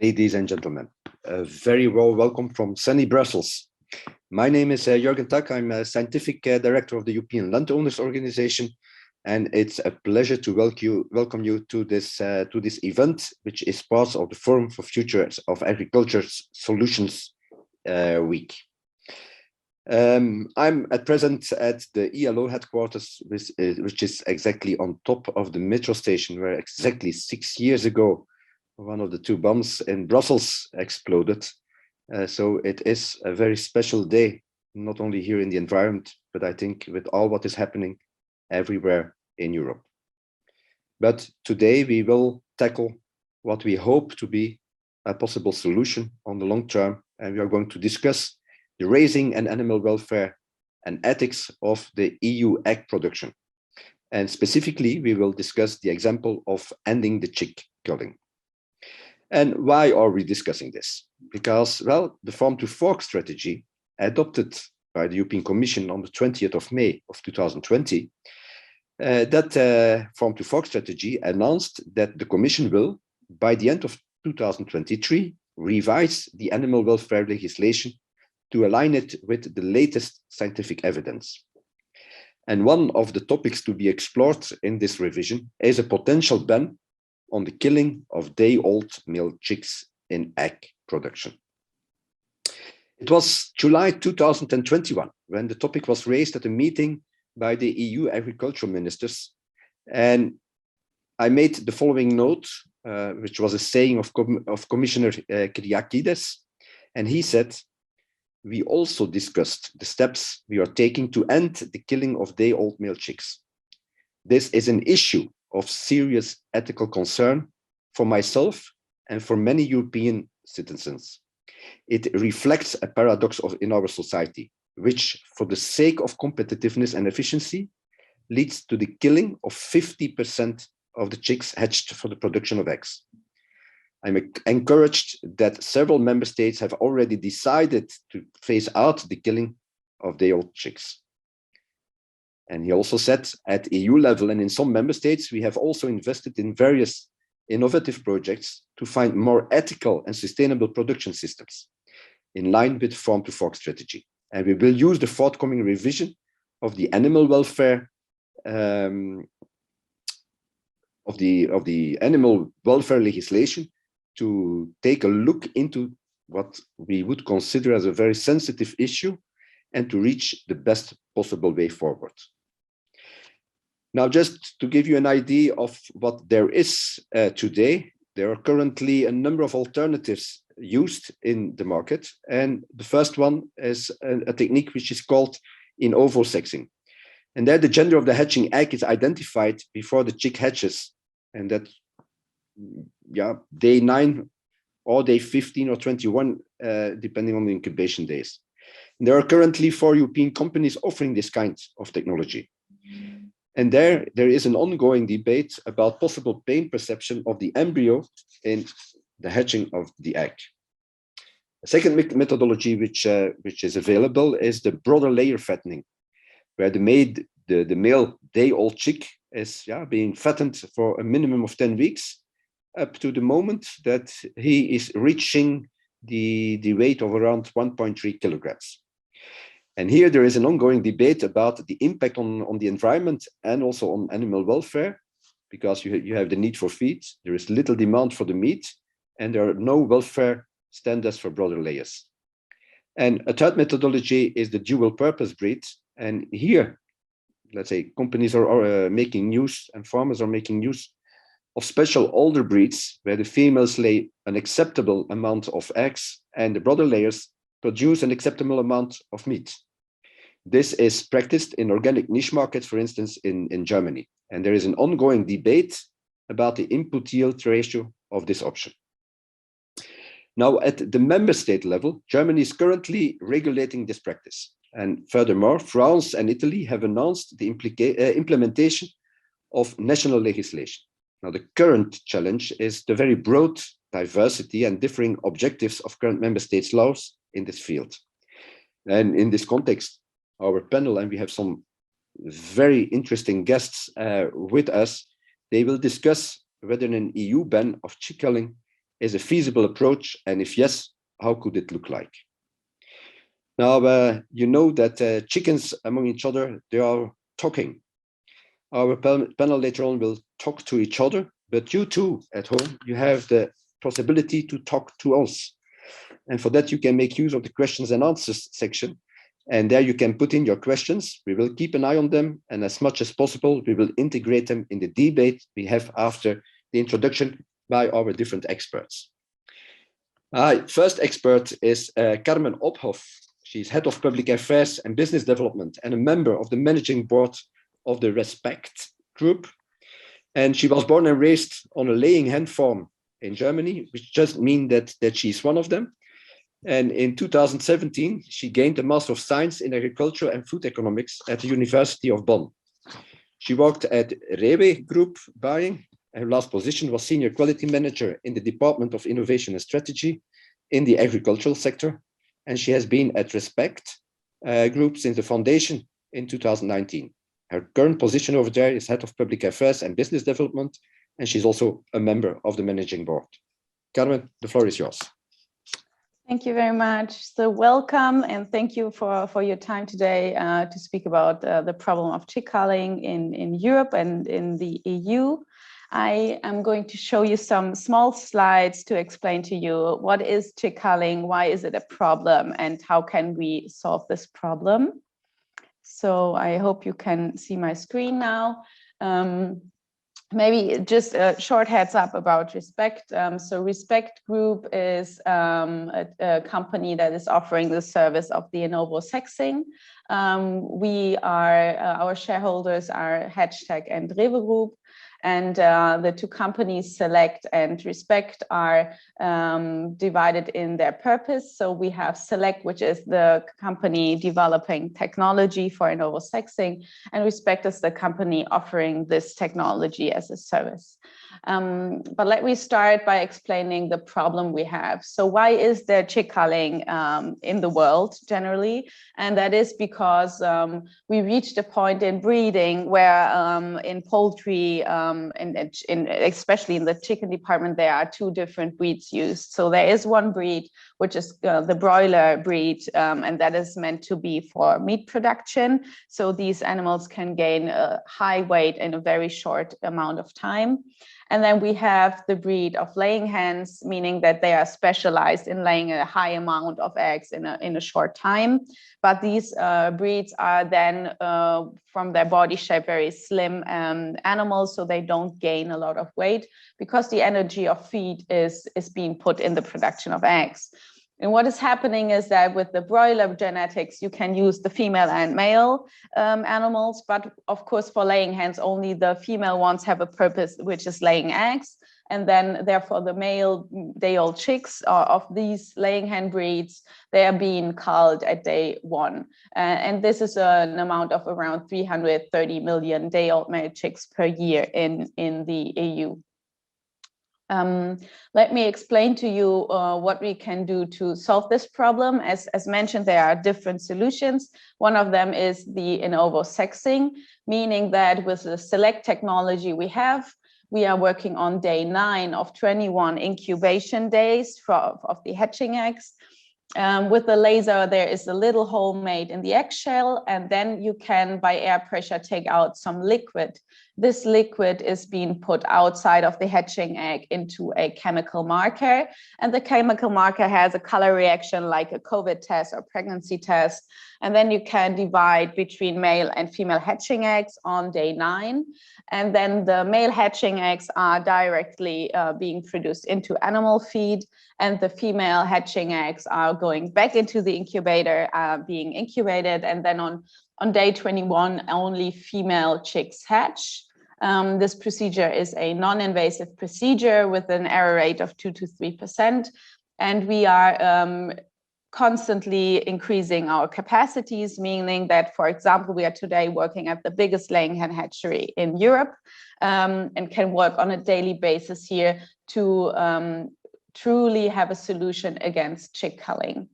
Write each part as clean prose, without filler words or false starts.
Ladies and gentlemen, a very warm welcome from sunny Brussels. My name is Jürgen Tuck. I'm a scientific director of the European Landowners Organization, and it's a pleasure to welcome you to this event, which is part of the Forum for Future of Agriculture Solutions Week. I'm at present at the ELO headquarters, which is exactly on top of the metro station, where exactly 6 years ago, one of the two bombs in Brussels exploded. So it is a very special day, not only here in the environment, but I think with all what is happening everywhere in Europe. But today we will tackle what we hope to be a possible solution on the long term, and we are going to discuss the raising and animal welfare and ethics of the EU egg production. And specifically, we will discuss the example of ending the chick culling. And why are we discussing this? Because, well, the Farm to Fork strategy adopted by the European Commission on the 20th of May of 2020, that Farm to Fork strategy announced that the Commission will, by the end of 2023, revise the animal welfare legislation to align it with the latest scientific evidence. And one of the topics to be explored in this revision is a potential ban on the killing of day-old male chicks in egg production. It was July 2021 when the topic was raised at a meeting by the EU agricultural ministers. And I made the following note, which was a saying of Commissioner Kyriakides. And he said, "We also discussed the steps we are taking to end the killing of day-old male chicks. This is an issue of serious ethical concern for myself and for many European citizens. It reflects a paradox in our society, which, for the sake of competitiveness and efficiency, leads to the killing of 50% of the chicks hatched for the production of eggs. I'm encouraged that several member states have already decided to phase out the killing of day-old chicks." And he also said, at EU level and in some member states, we have also invested in various innovative projects to find more ethical and sustainable production systems in line with Farm to Fork strategy. And we will use the forthcoming revision of the animal welfare animal welfare legislation to take a look into what we would consider as a very sensitive issue and to reach the best possible way forward. Now, just to give you an idea of what there is today, there are currently a number of alternatives used in the market. And the first one is a technique which is called Innovo sexing. And there the gender of the hatching egg is identified before the chick hatches. And that, day 9 or day 15 or 21, depending on the incubation days. And there are currently 4 European companies offering this kind of technology. And there is an ongoing debate about possible pain perception of the embryo in the hatching of the egg. A second methodology which is available is the broader layer fattening, where the male day-old chick is being fattened for a minimum of 10 weeks up to the moment that he is reaching the weight of around 1.3 kilograms. And here there is an ongoing debate about the impact on the environment and also on animal welfare, because you have the need for feed, there is little demand for the meat, and there are no welfare standards for broader layers. And a third methodology is the dual purpose breed. And here, let's say, companies are making use and farmers are making use of special older breeds where the females lay an acceptable amount of eggs and the broader layers produce an acceptable amount of meat. This is practiced in organic niche markets, for instance, in Germany. And there is an ongoing debate about the input yield ratio of this option. Now, at the member state level, Germany is currently regulating this practice. And furthermore, France and Italy have announced the implementation of national legislation. Now, the current challenge is the very broad diversity and differing objectives of current member states' laws in this field. And in this context, our panel, and we have some very interesting guests with us, they will discuss whether an EU ban of chick culling is a feasible approach? And if yes, how could it look like? Now, you know that chickens among each other, they are talking. Our panel later on will talk to each other, but you too at home, you have the possibility to talk to us. And for that, you can make use of the questions and answers section. And there you can put in your questions. We will keep an eye on them. And as much as possible, we will integrate them in the debate we have after the introduction by our different experts. First expert is Carmen Ophoff. She's head of public affairs and business development and a member of the managing board of the Respect group. And she was born and raised on a laying hen farm in Germany, which just means that she's one of them. And in 2017, she gained a Master of Science in Agriculture and Food Economics at the University of Bonn. She worked at Rewe Group buying. Her last position was Senior Quality Manager in the Department of Innovation and Strategy in the agricultural sector. And she has been at Respect Group since the foundation in 2019. Her current position over there is Head of Public Affairs and Business Development, and she's also a member of the Managing Board. Carmen, the floor is yours. Thank you very much. So welcome, and thank you for your time today to speak about the problem of chick culling in Europe and in the EU. I am going to show you some small slides to explain to you what is chick culling, why is it a problem, and how can we solve this problem. So I hope you can see my screen now. Maybe just a short heads up about Respect. So Respect Group is a company that is offering the service of the Innovo sexing. Our shareholders are Hashtag and Rewe Group. And the two companies, Select and Respect, are divided in their purpose. So we have Select, which is the company developing technology for Innovo sexing, and Respect is the company offering this technology as a service. But let me start by explaining the problem we have. So why is there chick culling in the world generally? And that is because we reached a point in breeding where in poultry, especially in the chicken department, there are two different breeds used. So there is one breed, which is the broiler breed, and that is meant to be for meat production. So these animals can gain a high weight in a very short amount of time. And then we have the breed of laying hens, meaning that they are specialized in laying a high amount of eggs in a short time. But these breeds are then, from their body shape, very slim animals, so they don't gain a lot of weight because the energy of feed is being put in the production of eggs. And what is happening is that with the broiler genetics, you can use the female and male animals, but of course for laying hens, only the female ones have a purpose, which is laying eggs. And then therefore the male day-old chicks of these laying hen breeds, they are being culled at day one. And this is an amount of around 330 million day-old male chicks per year in the EU. Let me explain to you what we can do to solve this problem. As mentioned, there are different solutions. One of them is the Innovo sexing, meaning that with the Select technology we are working on day 9 of 21 incubation days of the hatching eggs. With the laser, there is a little hole made in the eggshell, and then you can, by air pressure, take out some liquid. This liquid is being put outside of the hatching egg into a chemical marker, and the chemical marker has a color reaction like a COVID test or pregnancy test. And then you can divide between male and female hatching eggs on day 9. And then the male hatching eggs are directly being produced into animal feed, and the female hatching eggs are going back into the incubator, being incubated. And then on day 21, only female chicks hatch. This procedure is a non-invasive procedure with an error rate of 2 to 3%. And we are constantly increasing our capacities, meaning that, for example, we are today working at the biggest laying hen hatchery in Europe, and can work on a daily basis here to truly have a solution against chick culling.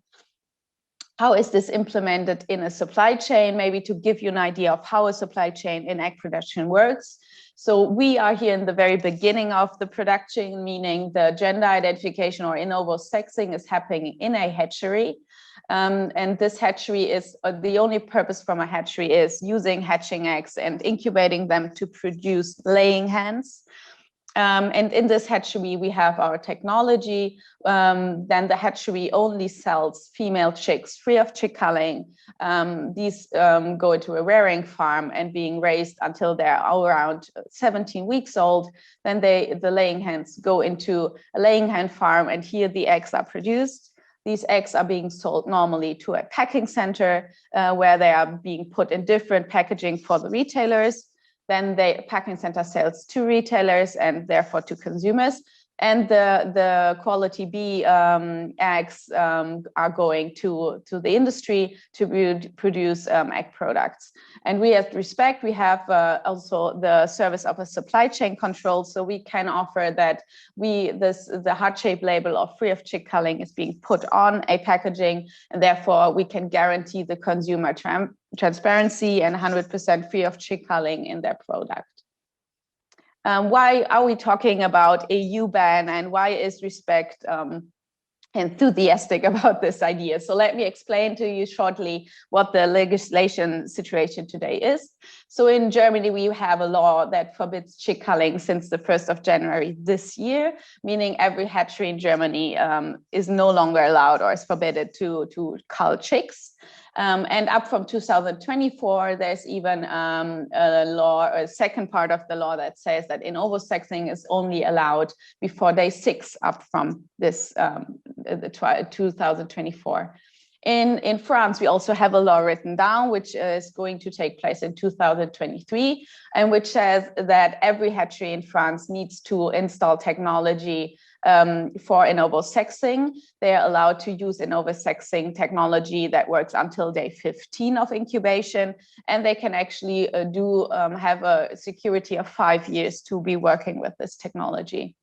How is this implemented in a supply chain? Maybe to give you an idea of how a supply chain in egg production works. So we are here in the very beginning of the production, meaning the gender identification or Innovo sexing is happening in a hatchery. And this hatchery is the only purpose from a hatchery is using hatching eggs and incubating them to produce laying hens. And in this hatchery, we have our technology. Then the hatchery only sells female chicks free of chick culling. These go into a rearing farm and being raised until they're around 17 weeks old. Then the laying hens go into a laying hen farm, and here the eggs are produced. These eggs are being sold normally to a packing center where they are being put in different packaging for the retailers. Then the packing center sells to retailers and therefore to consumers. And the quality B eggs are going to the industry to produce egg products. And we at Respect, we have also the service of a supply chain control. So we can offer that the heart-shaped label of free of chick culling is being put on a packaging, and therefore we can guarantee the consumer transparency and 100% free of chick culling in their product. Why are we talking about EU ban, and why is Respect enthusiastic about this idea? So let me explain to you shortly what the legislation situation today is. So in Germany, we have a law that forbids chick culling since the 1st of January this year, meaning every hatchery in Germany is no longer allowed or is forbidden to cull chicks. And up from 2024, there's even a law, a second part of the law that says that Innovo sexing is only allowed before day 6 up from this 2024. In France, we also have a law written down, which is going to take place in 2023, and which says that every hatchery in France needs to install technology for Innovo sexing. They are allowed to use Innovo sexing technology that works until day 15 of incubation, and they can actually have a security of 5 years to be working with this technology.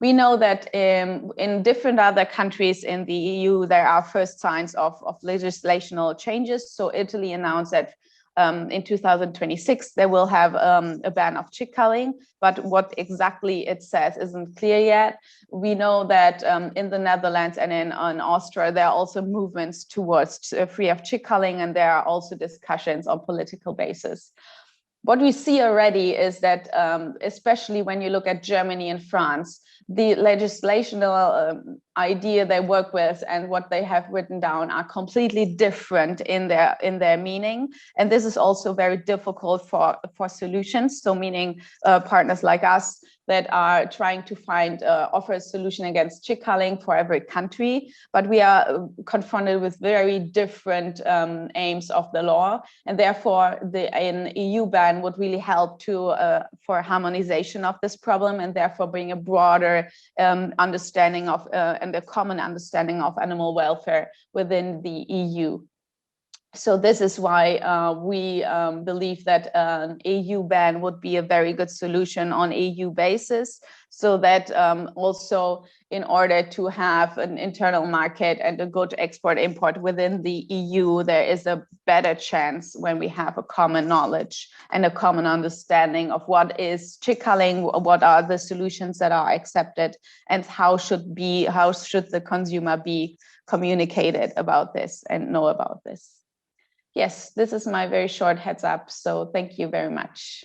We know that in different other countries in the EU, there are first signs of legislational changes. So Italy announced that in 2026, they will have a ban of chick culling, but what exactly it says isn't clear yet. We know that in the Netherlands and in Austria, there are also movements towards free of chick culling, and there are also discussions on political basis. What we see already is that, especially when you look at Germany and France, the legislational idea they work with and what they have written down are completely different in their meaning. And this is also very difficult for solutions. So meaning partners like us that are trying to offer a solution against chick culling for every country, but we are confronted with very different aims of the law, and therefore an EU ban would really help for harmonization of this problem, and therefore bring a broader understanding of and a common understanding of animal welfare within the EU. So this is why we believe that an EU ban would be a very good solution on EU basis, so that also in order to have an internal market and a good export-import within the EU, there is a better chance when we have a common knowledge and a common understanding of what is chick culling, what are the solutions that are accepted, and how should the consumer be communicated about this and know about this. Yes, this is my very short heads up. So thank you very much.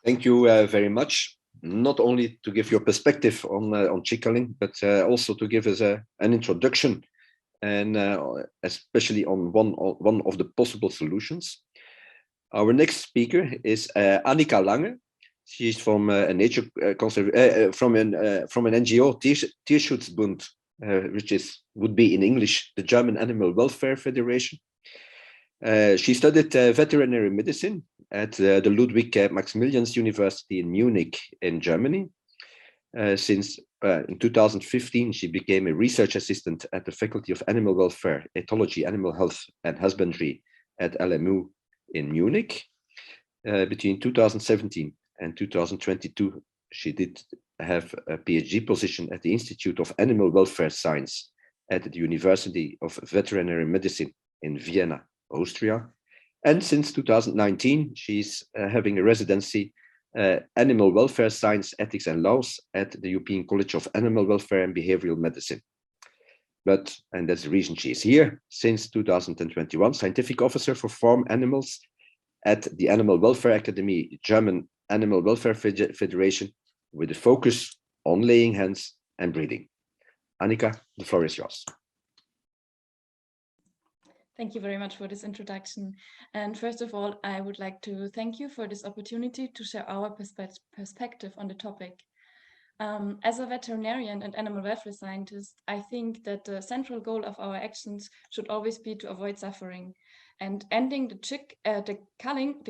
Thank you very much. Not only to give your perspective on chick culling, but also to give us an introduction, and especially on one of the possible solutions. Our next speaker is Anika Lange. She's from a nature from an NGO, Tierschutzbund, which would be in English the German Animal Welfare Federation. She studied veterinary medicine at the Ludwig Maximilians University in Munich in Germany. Since in 2015, she became a research assistant at the Faculty of Animal Welfare, Ethology, Animal Health and Husbandry at LMU in Munich. Between 2017 and 2022, she did have a PhD position at the Institute of Animal Welfare Science at the University of Veterinary Medicine in Vienna, Austria. And since 2019, she's having a residency, Animal Welfare Science, Ethics and Laws at the European College of Animal Welfare and Behavioral Medicine. And that's the reason she is here, since 2021, Scientific Officer for Farm Animals at the Animal Welfare Academy, German Animal Welfare Federation, with a focus on laying hens and breeding. Anika, the floor is yours. Thank you very much for this introduction. And first of all, I would like to thank you for this opportunity to share our perspective on the topic. As a veterinarian and animal welfare scientist, I think that the central goal of our actions should always be to avoid suffering. And ending the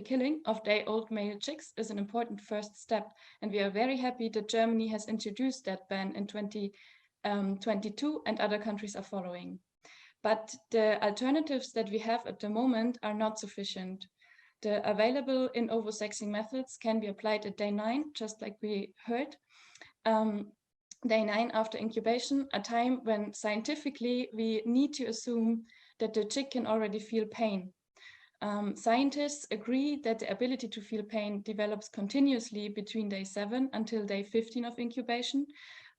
killing of day-old male chicks is an important first step. And we are very happy that Germany has introduced that ban in 2022 and other countries are following. But the alternatives that we have at the moment are not sufficient. The available Innovo sexing methods can be applied at day 9, just like we heard. Day 9 after incubation, a time when scientifically we need to assume that the chick can already feel pain. Scientists agree that the ability to feel pain develops continuously between day 7 until day 15 of incubation.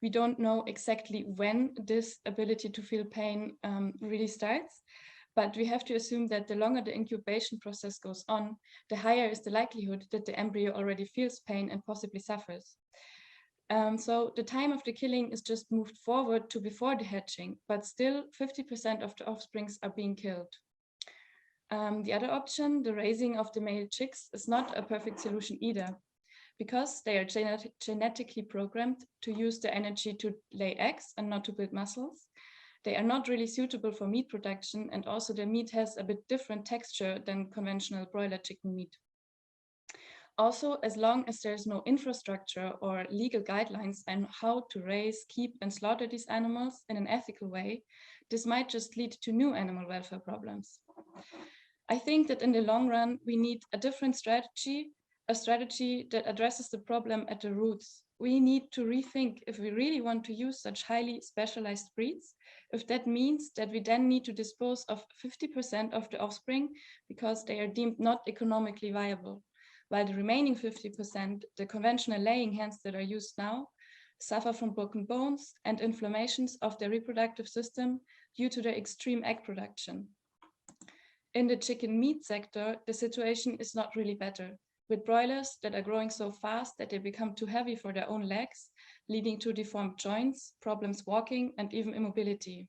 We don't know exactly when this ability to feel pain really starts, but we have to assume that the longer the incubation process goes on, the higher is the likelihood that the embryo already feels pain and possibly suffers. So the time of the killing is just moved forward to before the hatching, but still 50% of the offsprings are being killed. The other option, the raising of the male chicks, is not a perfect solution either, because they are genetically programmed to use the energy to lay eggs and not to build muscles. They are not really suitable for meat production, and also the meat has a bit different texture than conventional broiler chicken meat. Also, as long as there's no infrastructure or legal guidelines on how to raise, keep, and slaughter these animals in an ethical way, this might just lead to new animal welfare problems. I think that in the long run, we need a different strategy, a strategy that addresses the problem at the roots. We need to rethink if we really want to use such highly specialized breeds, if that means that we then need to dispose of 50% of the offspring because they are deemed not economically viable, while the remaining 50%, the conventional laying hens that are used now, suffer from broken bones and inflammations of their reproductive system due to their extreme egg production. In the chicken meat sector, the situation is not really better, with broilers that are growing so fast that they become too heavy for their own legs, leading to deformed joints, problems walking, and even immobility.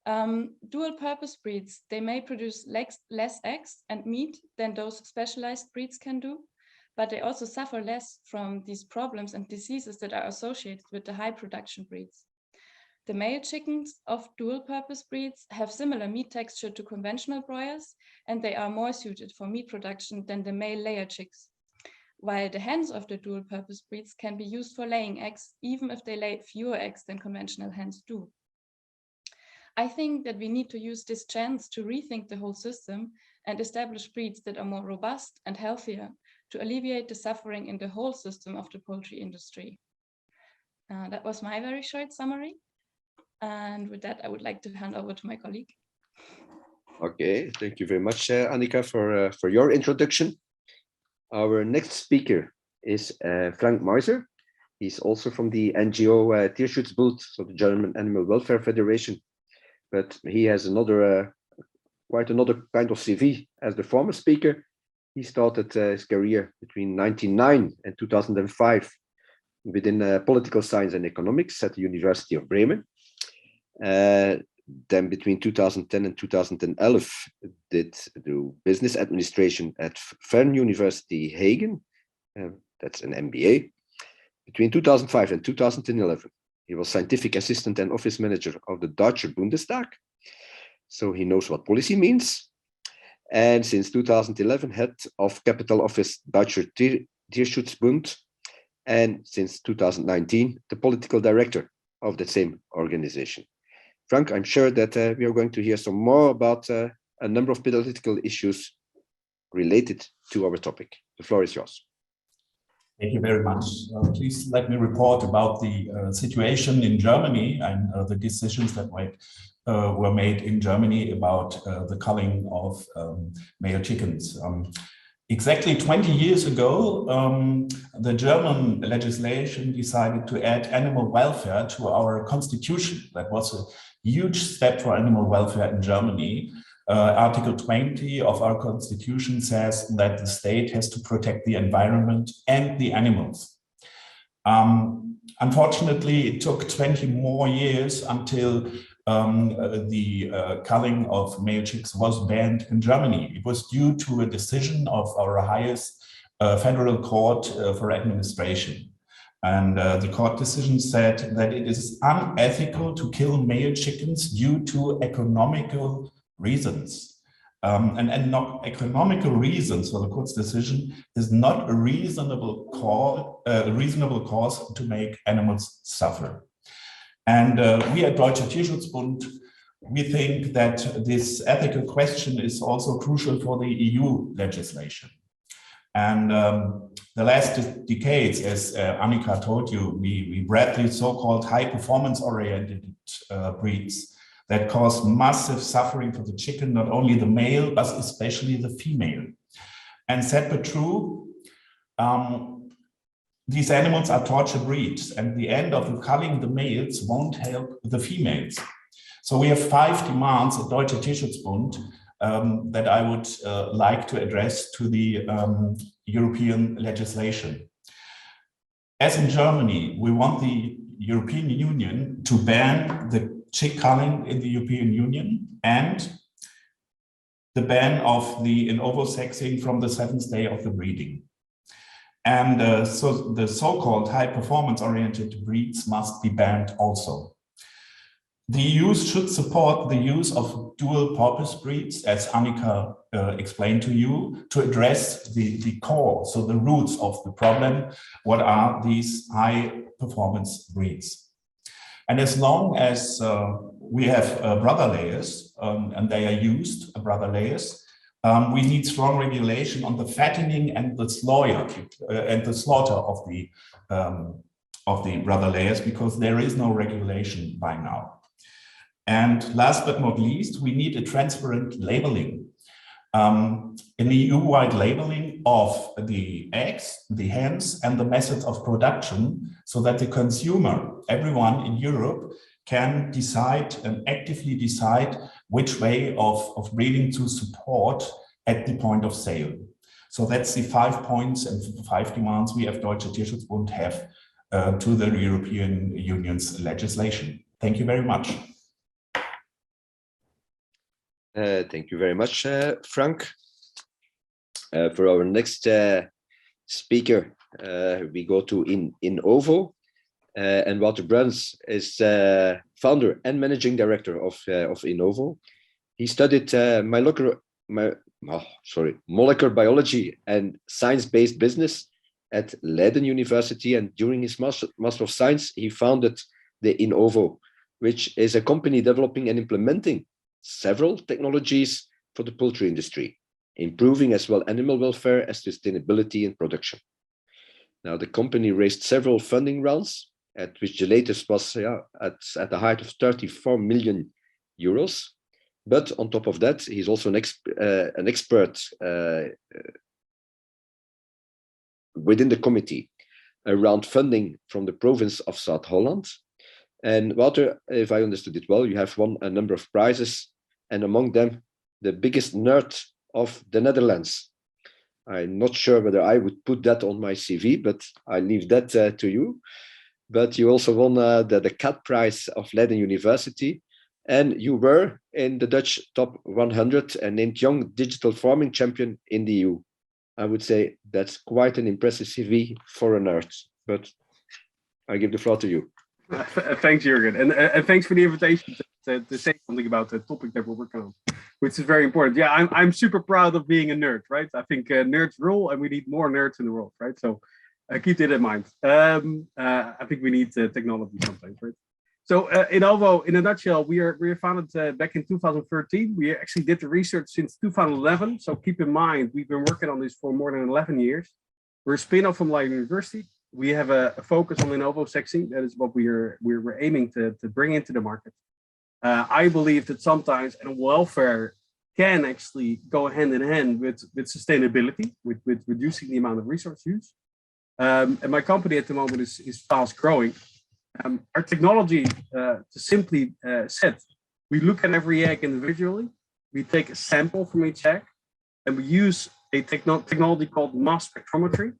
Dual-purpose breeds, they may produce less eggs and meat than those specialized breeds can do, but they also suffer less from these problems and diseases that are associated with the high production breeds. The male chickens of dual-purpose breeds have similar meat texture to conventional broilers, and they are more suited for meat production than the male layer chicks, while the hens of the dual-purpose breeds can be used for laying eggs, even if they lay fewer eggs than conventional hens do. I think that we need to use this chance to rethink the whole system and establish breeds that are more robust and healthier to alleviate the suffering in the whole system of the poultry industry. That was my very short summary. And with that, I would like to hand over to my colleague. Okay, thank you very much, Anika, for your introduction. Our next speaker is Frank Meiser. He's also from the NGO Tierschutzbund, so the German Animal Welfare Federation, but he has quite another kind of CV as the former speaker. He started his career between 1999 and 2005 within political science and economics at the University of Bremen. Then between 2010 and 2011 did the business administration at Fern University Hagen. That's an MBA. Between 2005 and 2011, he was scientific assistant and office manager of the Deutsche Bundestag. So he knows what policy means. And since 2011, head of capital office Deutscher Tierschutzbund. And since 2019, the political director of the same organization. Frank, I'm sure that we are going to hear some more about a number of political issues related to our topic. The floor is yours. Thank you very much. Please let me report about the situation in Germany and the decisions that were made in Germany about the culling of male chickens. Exactly 20 years ago, the German legislation decided to add animal welfare to our constitution. That was a huge step for animal welfare in Germany. Article 20 of our constitution says that the state has to protect the environment and the animals. Unfortunately, it took 20 more years until the culling of male chicks was banned in Germany. It was due to a decision of our highest federal court for administration. And the court decision said that it is unethical to kill male chickens due to economical reasons. And not economical reasons for the court's decision is not a reasonable cause to make animals suffer. And we at Deutscher Tierschutzbund, we think that this ethical question is also crucial for the EU legislation. And the last decades, as Anika told you, we bred these so-called high performance oriented breeds that cause massive suffering for the chicken, not only the male, but especially the female. And sad but true, these animals are torture breeds, and the end of culling the males won't help the females. So we have 5 demands at Deutscher Tierschutzbund that I would like to address to the European legislation. As in Germany, we want the European Union to ban the chick culling in the European Union and the ban of the Innovo sexing from the 7th day of the breeding. And so the so-called high performance oriented breeds must be banned also. The EU should support the use of dual purpose breeds, as Anika explained to you, to address the core, so the roots of the problem. What are these high performance breeds? And as long as we have brother layers and they are used, brother layers, we need strong regulation on the fattening and the slaughter of the brother layers, because there is no regulation by now. And last but not least, we need a transparent labeling, an EU-wide labeling of the eggs, the hens, and the methods of production, so that the consumer, everyone in Europe, can decide and actively decide which way of breeding to support at the point of sale. So that's the 5 points and 5 demands we at Deutscher Tierschutzbund have to the European Union's legislation. Thank you very much. Thank you very much, Frank. For our next speaker, we go to Innovo, and Walter Bruns is founder and managing director of Innovo. He studied molecular biology and science-based business at Leiden University, and during his Master of Science, he founded the Innovo, which is a company developing and implementing several technologies for the poultry industry, improving as well animal welfare as sustainability in production. Now, the company raised several funding rounds, at which the latest was at the height of 34 million euros. But on top of that, he's also an expert within the committee around funding from the province of South Holland. And Walter, if I understood it well, you have won a number of prizes, and among them, the biggest nerd of the Netherlands. I'm not sure whether I would put that on my CV, but I leave that to you. But you also won the CAT prize of Leiden University, and you were in the Dutch top 100 and named Young Digital Farming Champion in the EU. I would say that's quite an impressive CV for a nerd, but I give the floor to you. Thanks, Jürgen, and thanks for the invitation to say something about the topic that we're working on, which is very important. Yeah, I'm super proud of being a nerd, right? I think nerds rule, and we need more nerds in the world, right? So keep that in mind. I think we need technology sometimes, right? So Innovo, in a nutshell, we are founded back in 2013. We actually did the research since 2011. So keep in mind, we've been working on this for more than 11 years. We're a spin-off from Leiden University. We have a focus on Innovo sexing. That is what we're aiming to bring into the market. I believe that sometimes animal welfare can actually go hand in hand with sustainability, with reducing the amount of resource use. And my company at the moment is fast growing. Our technology, to simply said, we look at every egg individually. We take a sample from each egg, and we use a technology called mass spectrometry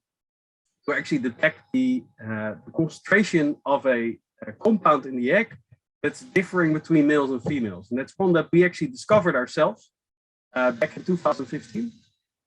to actually detect the concentration of a compound in the egg that's differing between males and females. And that's one that we actually discovered ourselves back in 2015.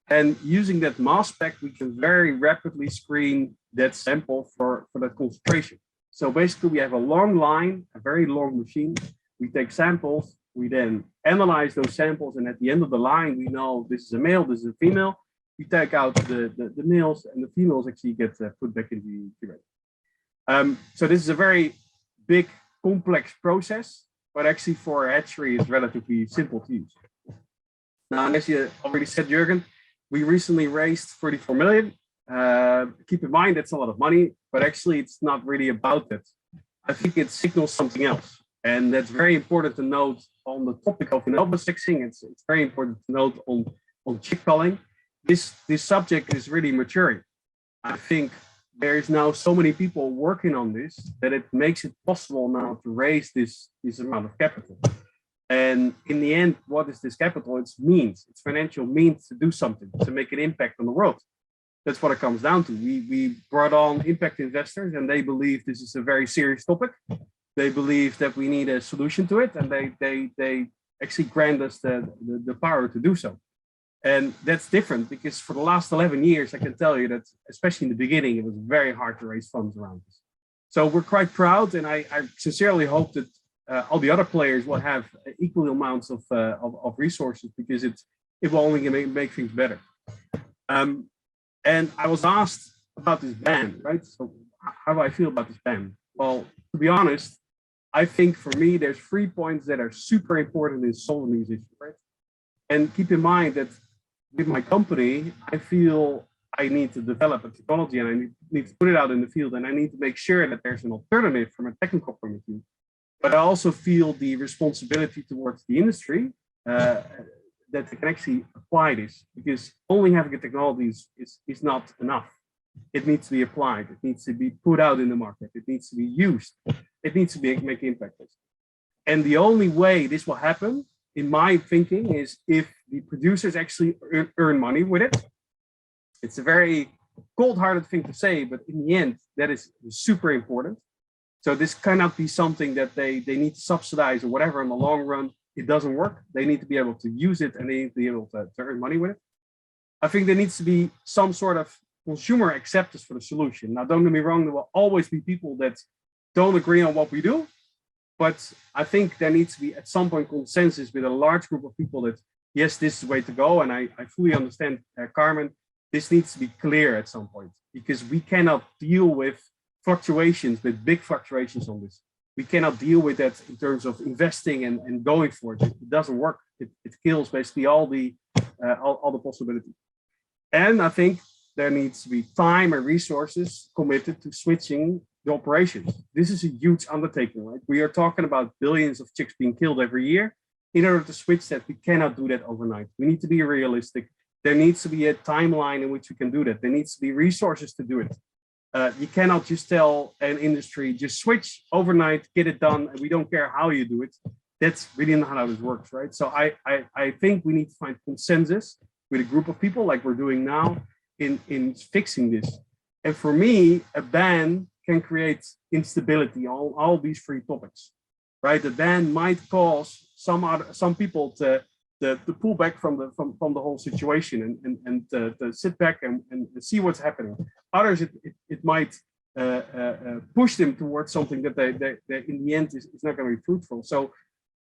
And using that mass spec, we can very rapidly screen that sample for that concentration. So basically, we have a long line, a very long machine. We take samples, we then analyze those samples, and at the end of the line, we know this is a male, this is a female. We take out the males, and the females actually get put back in the incubator. So this is a very big, complex process, but actually for a hatchery, it's relatively simple to use. Now, and as you already said, Jürgen, we recently raised 34 million. Keep in mind, that's a lot of money, but actually it's not really about that. I think it signals something else. And that's very important to note on the topic of Innovo sexing. It's very important to note on chick culling. This subject is really maturing. I think there's now so many people working on this that it makes it possible now to raise this amount of capital. And in the end, what is this capital? It's means, it's financial means to do something, to make an impact on the world. That's what it comes down to. We brought on impact investors, and they believe this is a very serious topic. They believe that we need a solution to it, and they actually grant us the power to do so. And that's different because for the last 11 years, I can tell you that, especially in the beginning, it was very hard to raise funds around this. So we're quite proud, and I sincerely hope that all the other players will have equal amounts of resources, because it will only make things better. And I was asked about this ban, right? So how do I feel about this ban? Well, to be honest, I think for me, there's 3 points that are super important in solving these issues, right? And keep in mind that with my company, I feel I need to develop a technology, and I need to put it out in the field, and I need to make sure that there's an alternative from a technical point of view. But I also feel the responsibility towards the industry that they can actually apply this, because only having a technology is not enough. It needs to be applied. It needs to be put out in the market. It needs to be used. It needs to make impact. And the only way this will happen, in my thinking, is if the producers actually earn money with it. It's a very cold-hearted thing to say, but in the end, that is super important. So this cannot be something that they need to subsidize or whatever in the long run. It doesn't work. They need to be able to use it, and they need to be able to earn money with it. I think there needs to be some sort of consumer acceptance for the solution. Now, don't get me wrong, there will always be people that don't agree on what we do, but I think there needs to be at some point consensus with a large group of people that, yes, this is the way to go. And I fully understand, Carmen, this needs to be clear at some point, because we cannot deal with fluctuations, with big fluctuations on this. We cannot deal with that in terms of investing and going for it. It doesn't work. It kills basically all the possibilities. And I think there needs to be time and resources committed to switching the operations. This is a huge undertaking, right? We are talking about billions of chicks being killed every year. In order to switch that, we cannot do that overnight. We need to be realistic. There needs to be a timeline in which we can do that. There needs to be resources to do it. You cannot just tell an industry, just switch overnight, get it done, and we don't care how you do it. That's really not how this works, right? So I think we need to find consensus with a group of people like we're doing now in fixing this. And for me, a ban can create instability on all these three topics, right? The ban might cause some people to pull back from the whole situation and to sit back and see what's happening. Others, it might push them towards something that they in the end is not going to be fruitful. So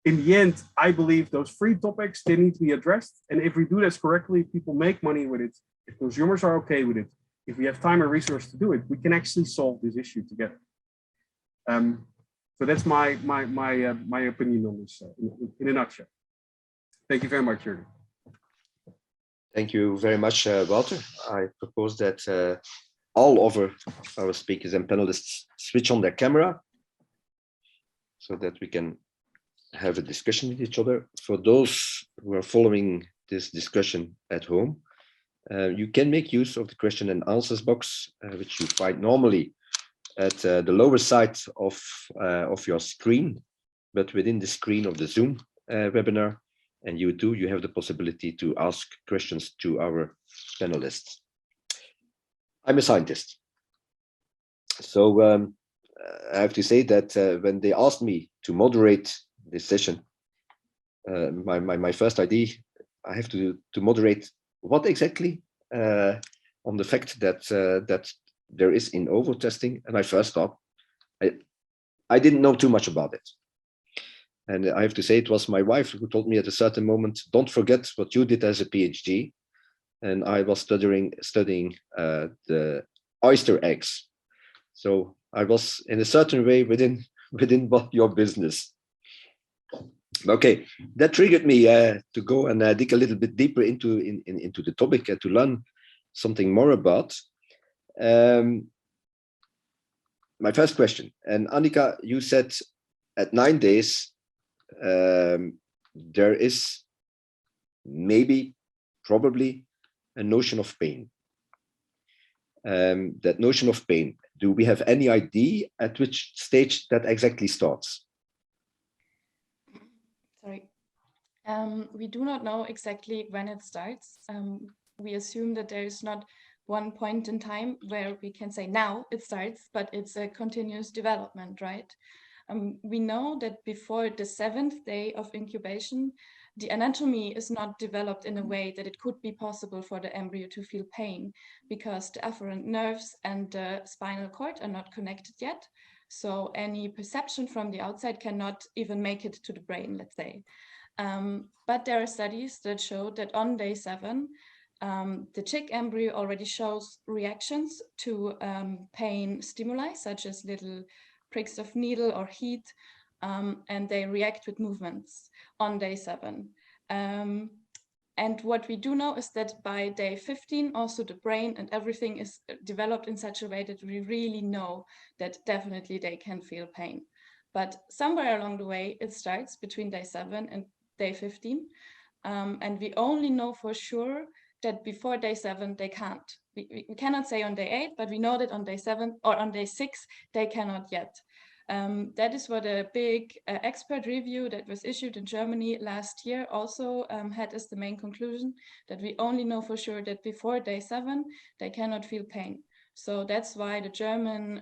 in the end, I believe those three topics, they need to be addressed. And if we do this correctly, people make money with it. If consumers are okay with it, if we have time and resource to do it, we can actually solve this issue together. So that's my opinion on this in a nutshell. Thank you very much, Jürgen. Thank you very much, Walter. I propose that all of our speakers and panelists switch on their camera so that we can have a discussion with each other. For those who are following this discussion at home, you can make use of the question and answers box, which you find normally at the lower side of your screen, but within the screen of the Zoom webinar. And you have the possibility to ask questions to our panelists. I'm a scientist. So I have to say that when they asked me to moderate this session, my first idea, I have to moderate what exactly on the fact that that there is Innovo testing. And I first thought, I didn't know too much about it. And I have to say, it was my wife who told me at a certain moment, don't forget what you did as a PhD. And I was studying the oyster eggs. So I was in a certain way within your business. Okay, that triggered me to go and dig a little bit deeper into the topic and to learn something more about. My first question, and Anika, you said at 9 days, there is probably a notion of pain. That notion of pain, do we have any idea at which stage that exactly starts? Sorry. We do not know exactly when it starts. We assume that there is not one point in time where we can say now it starts, but it's a continuous development, right? We know that before the 7th day of incubation, the anatomy is not developed in a way that it could be possible for the embryo to feel pain, because the afferent nerves and the spinal cord are not connected yet. So any perception from the outside cannot even make it to the brain, let's say. But there are studies that show that on day 7, the chick embryo already shows reactions to pain stimuli, such as little pricks of needle or heat, and they react with movements on day 7. And what we do know is that by day 15, also the brain and everything is developed in such a way that we really know that definitely they can feel pain. But somewhere along the way, it starts between day 7 and day 15. And we only know for sure that before day 7, they can't. We cannot say on day 8, but we know that on day 7 or on day 6, they cannot yet. That is what a big expert review that was issued in Germany last year also had as the main conclusion, that we only know for sure that before day 7, they cannot feel pain. So that's why the German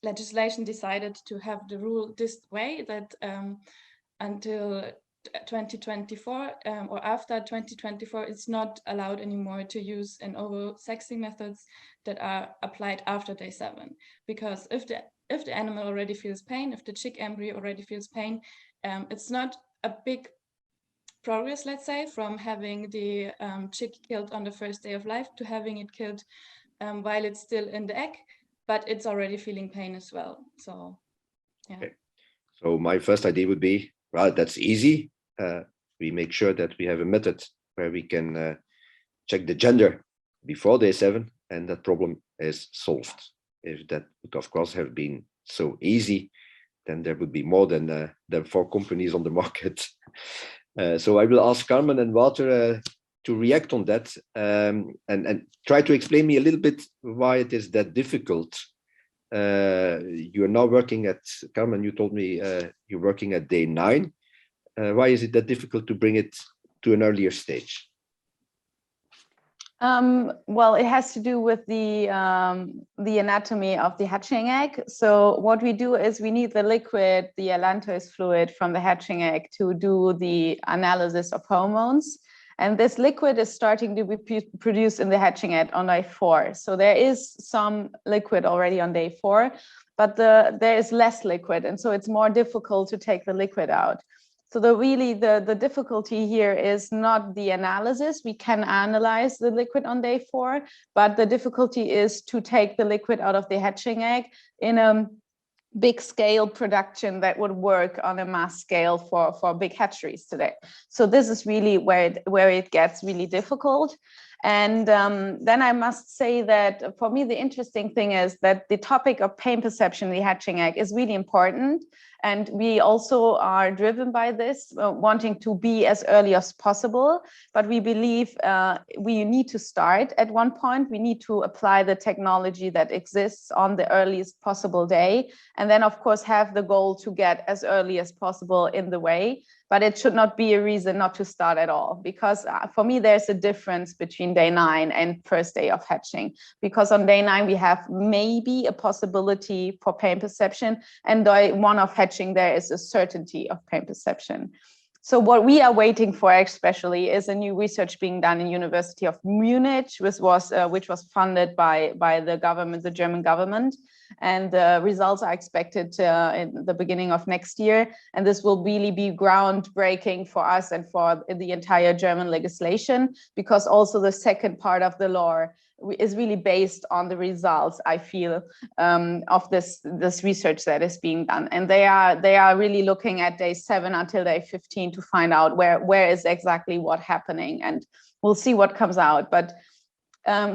legislation decided to have the rule this way, that until 2024 or after 2024, it's not allowed anymore to use Innovo sexing methods that are applied after day 7. Because if the animal already feels pain, if the chick embryo already feels pain, it's not a big progress, let's say, from having the chick killed on the first day of life to having it killed while it's still in the egg, but it's already feeling pain as well. So, yeah. Okay. So my first idea would be, well, that's easy. We make sure that we have a method where we can check the gender before day 7, and that problem is solved. If that would, of course, have been so easy, then there would be more than 4 companies on the market. So I will ask Carmen and Walter to react on that and try to explain me a little bit why it is that difficult. You are now working at, Carmen, you told me you're working at day 9. Why is it that difficult to bring it to an earlier stage? Well, it has to do with the anatomy of the hatching egg. So what we do is we need the liquid, the allantois fluid from the hatching egg to do the analysis of hormones. And this liquid is starting to be produced in the hatching egg on day 4. So there is some liquid already on day 4, but there is less liquid. And so it's more difficult to take the liquid out. So the difficulty here is not the analysis. We can analyze the liquid on day 4, but the difficulty is to take the liquid out of the hatching egg in a big scale production that would work on a mass scale for big hatcheries today. So this is really where it gets really difficult. And then I must say that for me, the interesting thing is that the topic of pain perception in the hatching egg is really important. And we also are driven by this, wanting to be as early as possible. But we believe we need to start at one point. We need to apply the technology that exists on the earliest possible day. And then, of course, have the goal to get as early as possible in the way. But it should not be a reason not to start at all, because for me, there's a difference between day 9 and first day of hatching, because on day 9, we have maybe a possibility for pain perception, and day 1 of hatching, there is a certainty of pain perception. So what we are waiting for especially is a new research being done in University of Munich, which was funded by the government, the German government. And the results are expected in the beginning of next year. And this will really be groundbreaking for us and for the entire German legislation, because also the second part of the law is really based on the results, I feel, of this research that is being done. And they are really looking at day 7 until day 15 to find out where is exactly what happening. And we'll see what comes out. But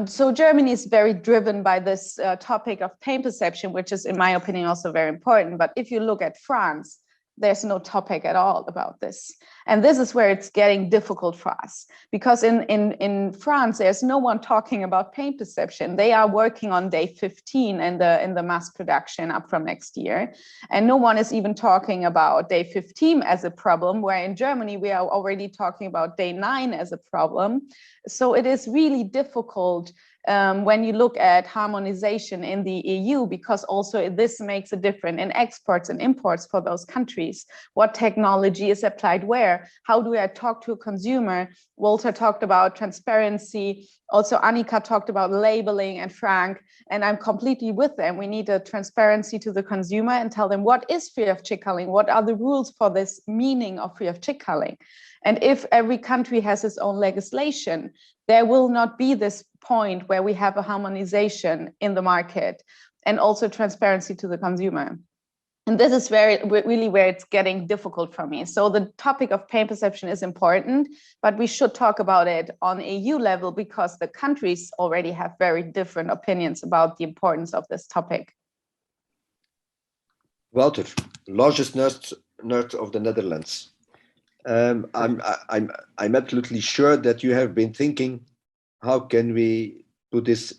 so Germany is very driven by this topic of pain perception, which is, in my opinion, also very important. But if you look at France, there's no topic at all about this. And this is where it's getting difficult for us, because in France, there's no one talking about pain perception. They are working on day 15 in the mass production up from next year. And no one is even talking about day 15 as a problem, where in Germany, we are already talking about day 9 as a problem. So it is really difficult when you look at harmonization in the EU, because also this makes a difference in exports and imports for those countries. What technology is applied where? How do I talk to a consumer? Walter talked about transparency. Also, Anika talked about labeling, and Frank, and I'm completely with them. We need a transparency to the consumer and tell them what is free of chick culling, what are the rules for this meaning of free of chick culling. And if every country has its own legislation, there will not be this point where we have a harmonization in the market and also transparency to the consumer. And this is really where it's getting difficult for me. So the topic of pain perception is important, but we should talk about it on EU level, because the countries already have very different opinions about the importance of this topic. Walter, largest nerd of the Netherlands. I'm absolutely sure that you have been thinking, how can we put this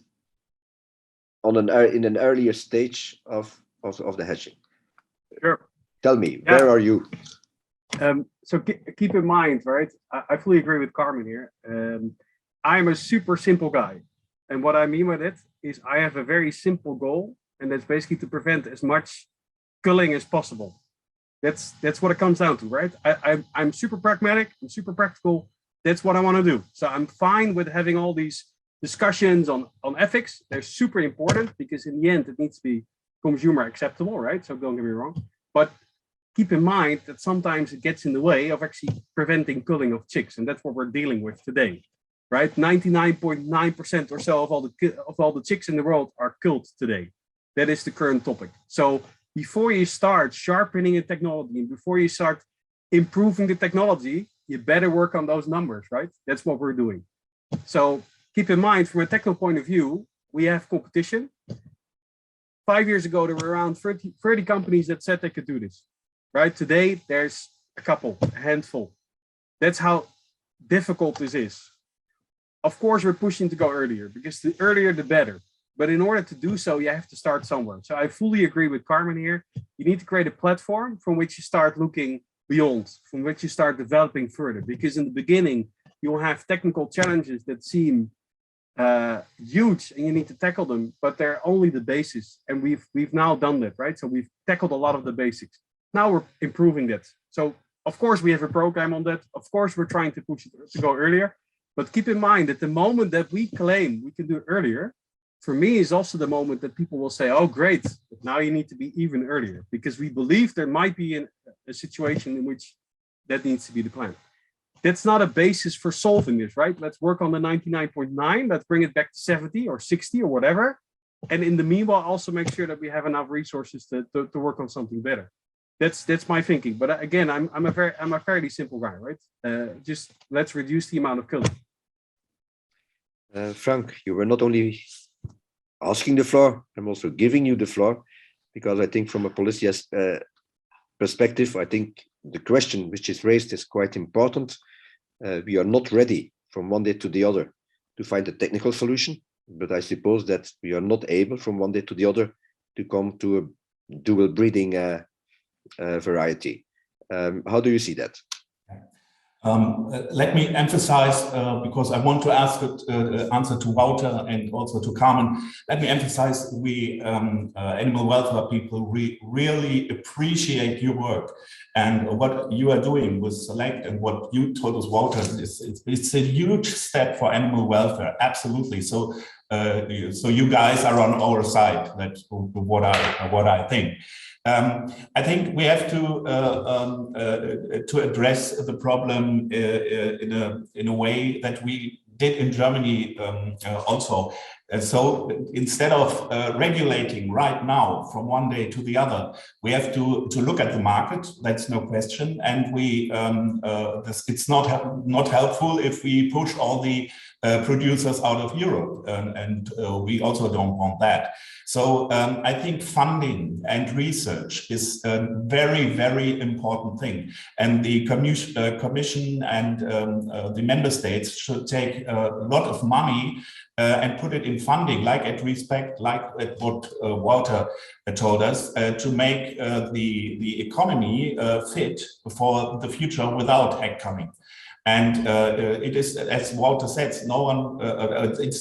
on in an earlier stage of the hatching? Sure. Tell me, Yeah. Where are you? So keep in mind, right? I fully agree with Carmen here. I'm a super simple guy. And what I mean by that is I have a very simple goal, and that's basically to prevent as much culling as possible. That's what it comes down to, right? I'm super pragmatic, I'm super practical. That's what I want to do. So I'm fine with having all these discussions on ethics. They're super important, because in the end, it needs to be consumer acceptable, right? So don't get me wrong. But keep in mind that sometimes it gets in the way of actually preventing culling of chicks. And that's what we're dealing with today, right? 99.9% or so of all the chicks in the world are culled today. That is the current topic. So before you start sharpening the technology, and before you start improving the technology, you better work on those numbers, right? That's what we're doing. So keep in mind, from a technical point of view, we have competition. 5 years ago, there were around 30 companies that said they could do this, right? Today, there's a handful. That's how difficult this is. Of course, we're pushing to go earlier, because the earlier, the better. But in order to do so, you have to start somewhere. So I fully agree with Carmen here. You need to create a platform from which you start looking beyond, from which you start developing further. Because in the beginning, you will have technical challenges that seem huge, and you need to tackle them, but they're only the basis. And we've now done that, right? So we've tackled a lot of the basics. Now we're improving that. So of course, we have a program on that. Of course, we're trying to push it to go earlier. But keep in mind that the moment that we claim we can do it earlier, for me, is also the moment that people will say, oh, great, but now you need to be even earlier, because we believe there might be a situation in which that needs to be the plan. That's not a basis for solving this, right? Let's work on the 99.9, let's bring it back to 70 or 60 or whatever. And in the meanwhile, also make sure that we have enough resources to work on something better. That's my thinking. But again, I'm a fairly simple guy, right? Just let's reduce the amount of culling. Frank, you were not only asking the floor, I'm also giving you the floor, because I think from a policy perspective, I think the question which is raised is quite important. We are not ready from one day to the other to find a technical solution, but I suppose that we are not able from one day to the other to come to a dual breeding variety. How do you see that? Let me emphasize, because I want to ask answer to Wouter and also to Carmen. Let me emphasize, we animal welfare people, we really appreciate your work and what you are doing with Select, and what you told us, Wouter, it's a huge step for animal welfare. Absolutely. So you guys are on our side. That's what I think. I think we have to address the problem in a way that we did in Germany also. So instead of regulating right now from one day to the other, we have to look at the market. That's no question. And it's not helpful if we push all the producers out of Europe, and we also don't want that. So I think funding and research is a very, very important thing. And the Commission and the member states should take a lot of money and put it in funding, like at Respect, like at what Wouter told us, to make the economy fit for the future withod ag coming. And it is, as Wouter said, it's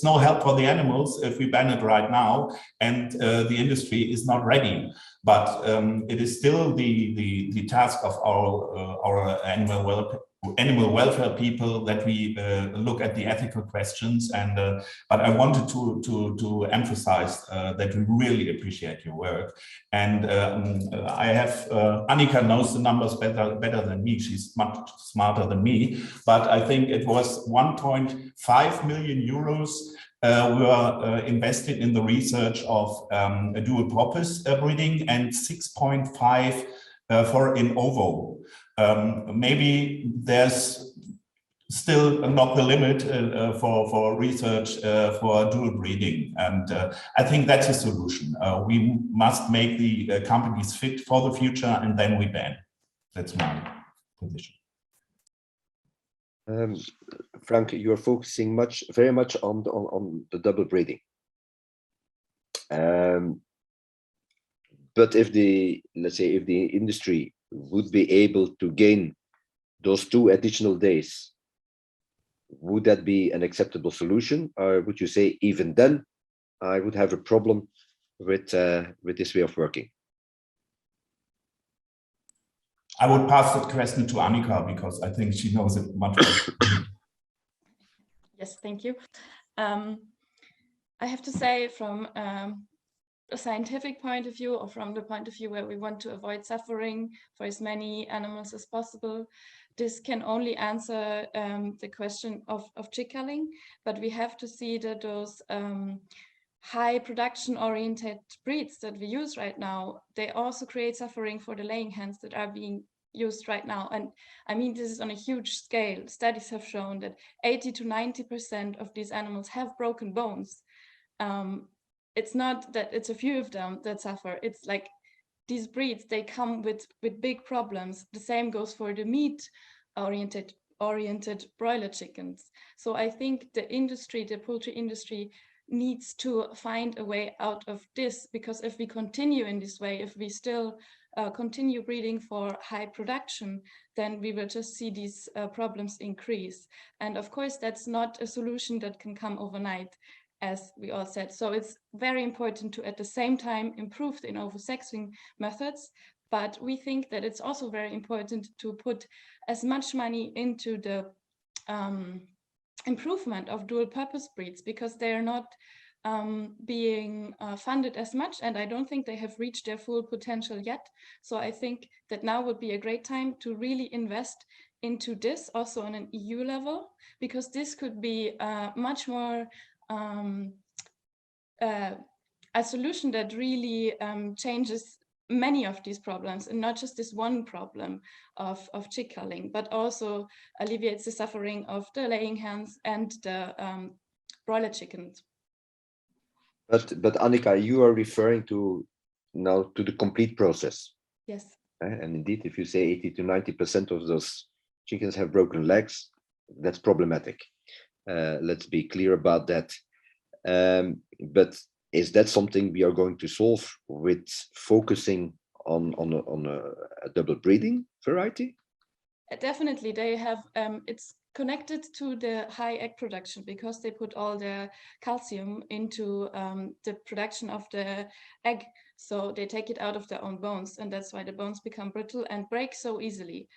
no help for the animals if we ban it right now, and the industry is not ready. But it is still the task of our animal welfare people that we look at the ethical questions. And but I wanted to emphasize that we really appreciate your work. And I have Anika knows the numbers better than me. She's much smarter than me. But I think it was 1.5 million euros were invested in the research of a dual purpose breeding, and 6.5 for Innovo. Maybe there's still not the limit for research for dual breeding, and I think that's a solution. We must make the companies fit for the future, and then we ban. That's my position. Frank, you are focusing very much on the double breeding. But let's say if the industry would be able to gain those 2 additional days, would that be an acceptable solution? Or would you say even then I would have a problem with this way of working? I would pass that question to Anika, because I think she knows it much better. Yes, thank you. I have to say, from a scientific point of view, or from the point of view where we want to avoid suffering for as many animals as possible, this can only answer the question of chick culling, but we have to see that those high production oriented breeds that we use right now, they also create suffering for the laying hens that are being used right now. And I mean, this is on a huge scale. Studies have shown that 80 to 90% of these animals have broken bones. It's not that it's a few of them that suffer. It's like these breeds, they come with big problems. The same goes for the meat oriented broiler chickens. So I think the industry, the poultry industry, needs to find a way out of this, because if we continue in this way, if we still continue breeding for high production, then we will just see these problems increase. And of course, that's not a solution that can come overnight, as we all said. So it's very important to, at the same time, improve the Innovo sexing methods. But we think that it's also very important to put as much money into the improvement of dual purpose breeds, because they are not being funded as much, and I don't think they have reached their full potential yet. So I think that now would be a great time to really invest into this also on an EU level, because this could be much more a solution that really changes many of these problems, and not just this one problem of chick culling, but also alleviates the suffering of the laying hens and the broiler chickens. But Anika, you are referring to now to the complete process. Yes. And indeed, if you say 80 to 90% of those chickens have broken legs, that's problematic. Let's be clear about that. But is that something we are going to solve with focusing on a double breeding variety? Definitely, they have. It's connected to the high egg production because they put all the calcium into the production of the egg. So they take it out of their own bones, and that's why the bones become brittle and break so easily.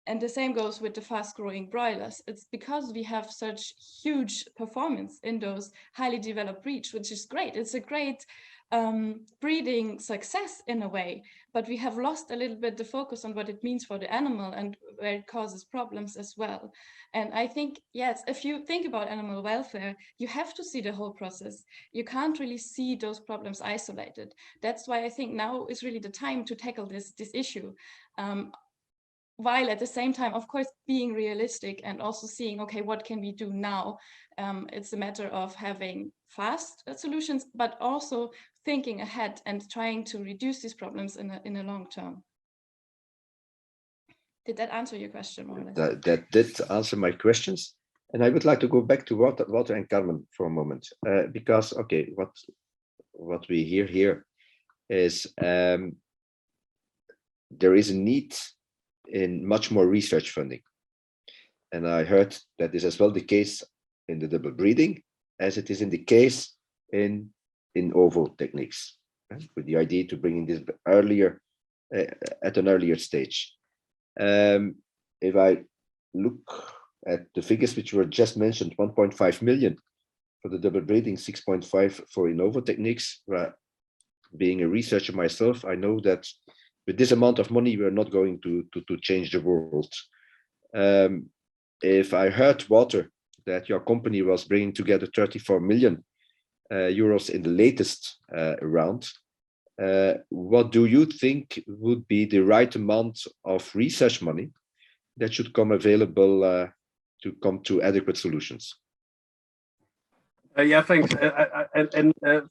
And the same goes with the fast-growing broilers. It's because we have such huge performance in those highly developed breeds, which is great. It's a great breeding success in a way, but we have lost a little bit the focus on what it means for the animal and where it causes problems as well. And I think, yes, if you think about animal welfare, you have to see the whole process. You can't really see those problems isolated. That's why I think now is really the time to tackle this issue. While at the same time, of course, being realistic and also seeing, okay, what can we do now? It's a matter of having fast solutions, but also thinking ahead and trying to reduce these problems in a long term. Did that answer your question, more or less? That did answer my questions. And I would like to go back to Walter and Carmen for a moment, because, okay, what we hear here is there is a need in much more research funding. And I heard that is as well the case in the double breeding as it is in the case in Innovo techniques, with the idea to bring in this earlier, at an earlier stage. If I look at the figures which were just mentioned, 1.5 million for the double breeding, 6.5 for Innovo techniques. Being a researcher myself, I know that with this amount of money, we're not going to change the world. If I heard, Walter, that your company was bringing together 34 million euros in the latest round, what do you think would be the right amount of research money that should come available to come to adequate solutions? Yeah, thanks.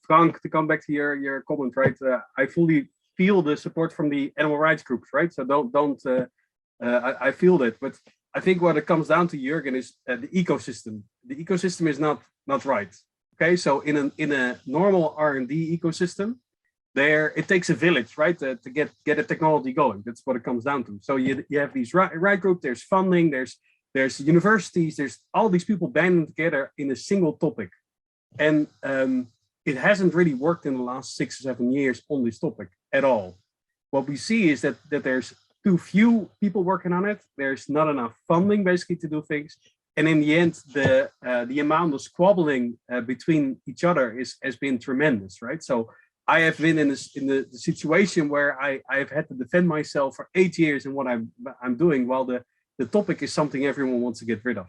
Frank, to come back to your comment, right? I fully feel the support from the animal rights groups, right? So I feel that, but I think what it comes down to, Jürgen, is the ecosystem. The ecosystem is not right. Okay, so in a normal R&D ecosystem, it takes a village, right, to get a technology going. That's what it comes down to. So you have these right group. There's funding. There's universities. There's all these people banding together in a single topic, and it hasn't really worked in the last 6 or 7 years on this topic at all. What we see is that there's too few people working on it. There's not enough funding basically to do things. And in the end, the amount of squabbling between each other has been tremendous, right? So I have been in the situation where I've had to defend myself for 8 years in what I'm doing, while the topic is something everyone wants to get rid of.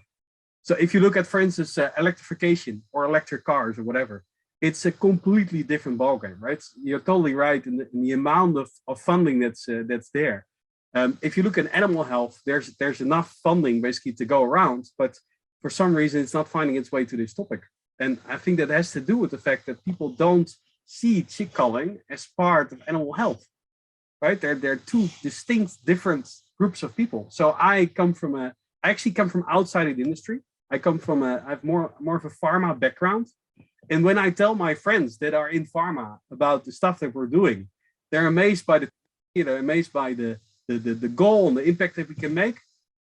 So if you look at, for instance, electrification or electric cars or whatever, it's a completely different ballgame, right? You're totally right in the amount of funding that's there. If you look at animal health, there's enough funding basically to go around, but for some reason it's not finding its way to this topic. And I think that has to do with the fact that people don't see chick culling as part of animal health, right? They're two distinct, different groups of people. So I actually come from outside of the industry. I have more of a pharma background. And when I tell my friends that are in pharma about the stuff that we're doing, they're amazed by the goal and the impact that we can make,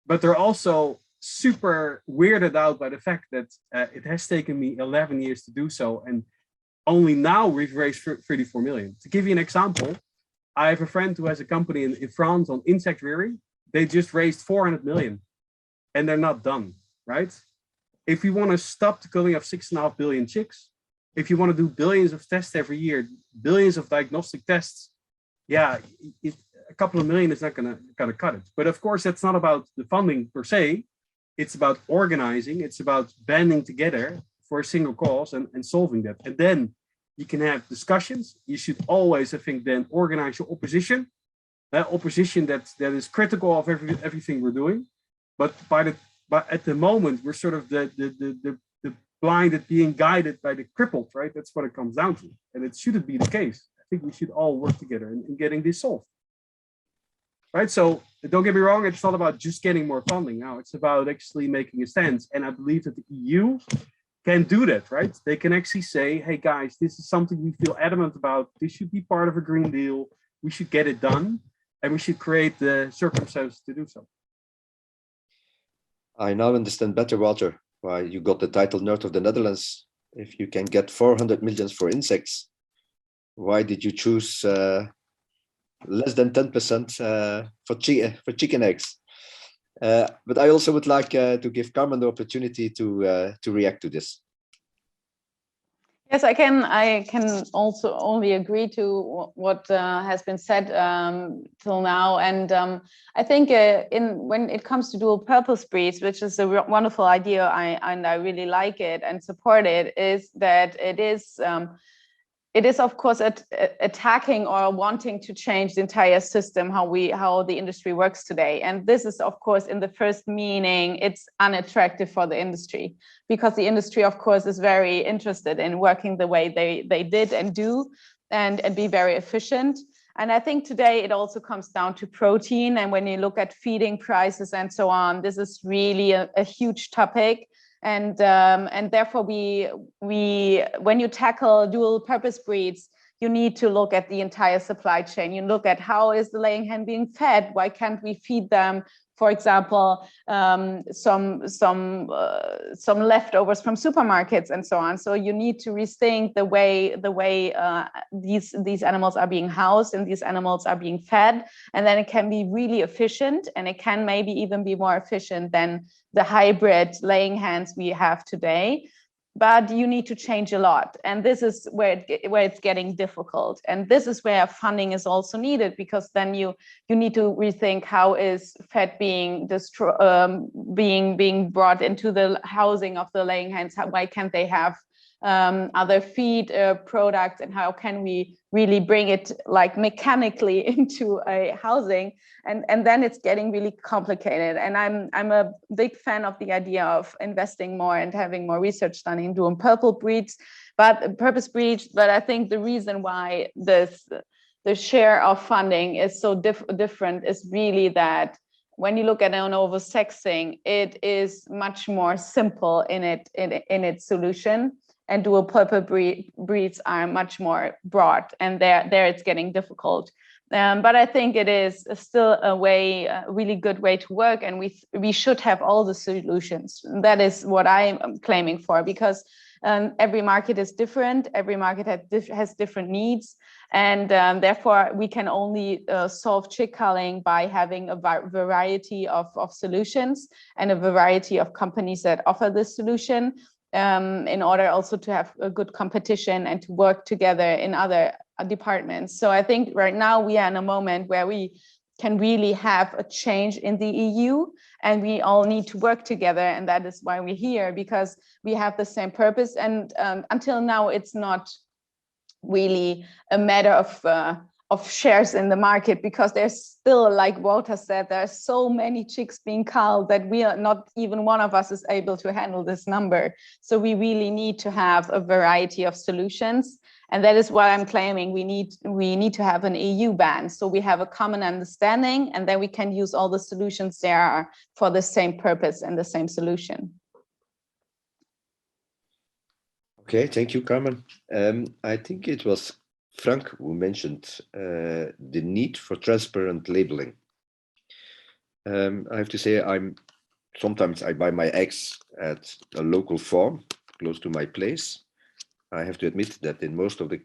but they're also super weirded out by the fact that it has taken me 11 years to do so, and only now we've raised 34 million. To give you an example, I have a friend who has a company in France on insect rearing. They just raised 400 million, and they're not done, right? If you want to stop the killing of 6.5 billion chicks, if you want to do billions of tests every year, billions of diagnostic tests, yeah, a couple of million is not gonna cut it. But of course, that's not about the funding per se. It's about organizing. It's about banding together for a single cause and solving that. And then You can have discussions. You should always, I think, then organize your opposition. Opposition that is critical of everything we're doing. But at the moment, we're sort of the blinded, being guided by the crippled, right? That's what it comes down to. And it shouldn't be the case. I think we should all work together in getting this solved. Right, so don't get me wrong, it's not about just getting more funding now, it's about actually making a stance. And I believe that the EU can do that, right? They can actually say, hey guys, this is something we feel adamant about, this should be part of a Green Deal, we should get it done, and we should create the circumstances to do so. I now understand better, Walter, why you got the title Nerd of the Netherlands. If you can get 400 million for insects, why did you choose less than 10% for chicken eggs? But I also would like to give Carmen the opportunity to react to this. Yes, I can also only agree to what has been said till now, and I think when it comes to dual purpose breeds, which is a wonderful idea, I really like it and support it, is that it is of course attacking or wanting to change the entire system, how the industry works today. And this is of course in the first meaning, it's unattractive for the industry, because the industry of course is very interested in working the way they did and do, and be very efficient. And I think today it also comes down to protein. And when you look at feeding prices and so on, this is really a huge topic. And therefore when you tackle dual purpose breeds, you need to look at the entire supply chain. You look at how is the laying hen being fed? Why can't we feed them, for example, some leftovers from supermarkets and so on? So you need to rethink the way these animals are being housed and these animals are being fed, and then it can be really efficient, and it can maybe even be more efficient than the hybrid laying hens we have today. But you need to change a lot, and this is where it's getting difficult. And this is where funding is also needed, because then you need to rethink how is fat being being brought into the housing of the laying hens. Why can't they have other feed products, and how can we really bring it like mechanically into a housing? And then it's getting really complicated. And I'm a big fan of the idea of investing more and having more research done in dual purpose breeds. But I think the reason why the share of funding is so different is really that when you look at Innovo sexing, it is much more simple in its solution. And dual purpose breeds are much more broad, and there it's getting difficult. But I think it is still a really good way to work, and we should have all the solutions. That is what I'm claiming for, because every market is different. Every market has different needs, and therefore we can only solve chick culling by having a variety of solutions and a variety of companies that offer this solution. In order also to have a good competition and to work together in other departments. So I think right now we are in a moment where we can really have a change in the EU, and we all need to work together. And that is why we're here, because we have the same purpose. And until now, it's not really a matter of shares in the market, because there's still, like Walter said, there are so many chicks being culled that we are not even one of us is able to handle this number. So we really need to have a variety of solutions. And that is why I'm claiming we need to have an EU ban. So we have a common understanding, and then we can use all the solutions there are for the same purpose and the same solution. Okay, thank you, Carmen. I think it was Frank who mentioned the need for transparent labeling. I have to say, sometimes I buy my eggs at a local farm close to my place. I have to admit that in most of the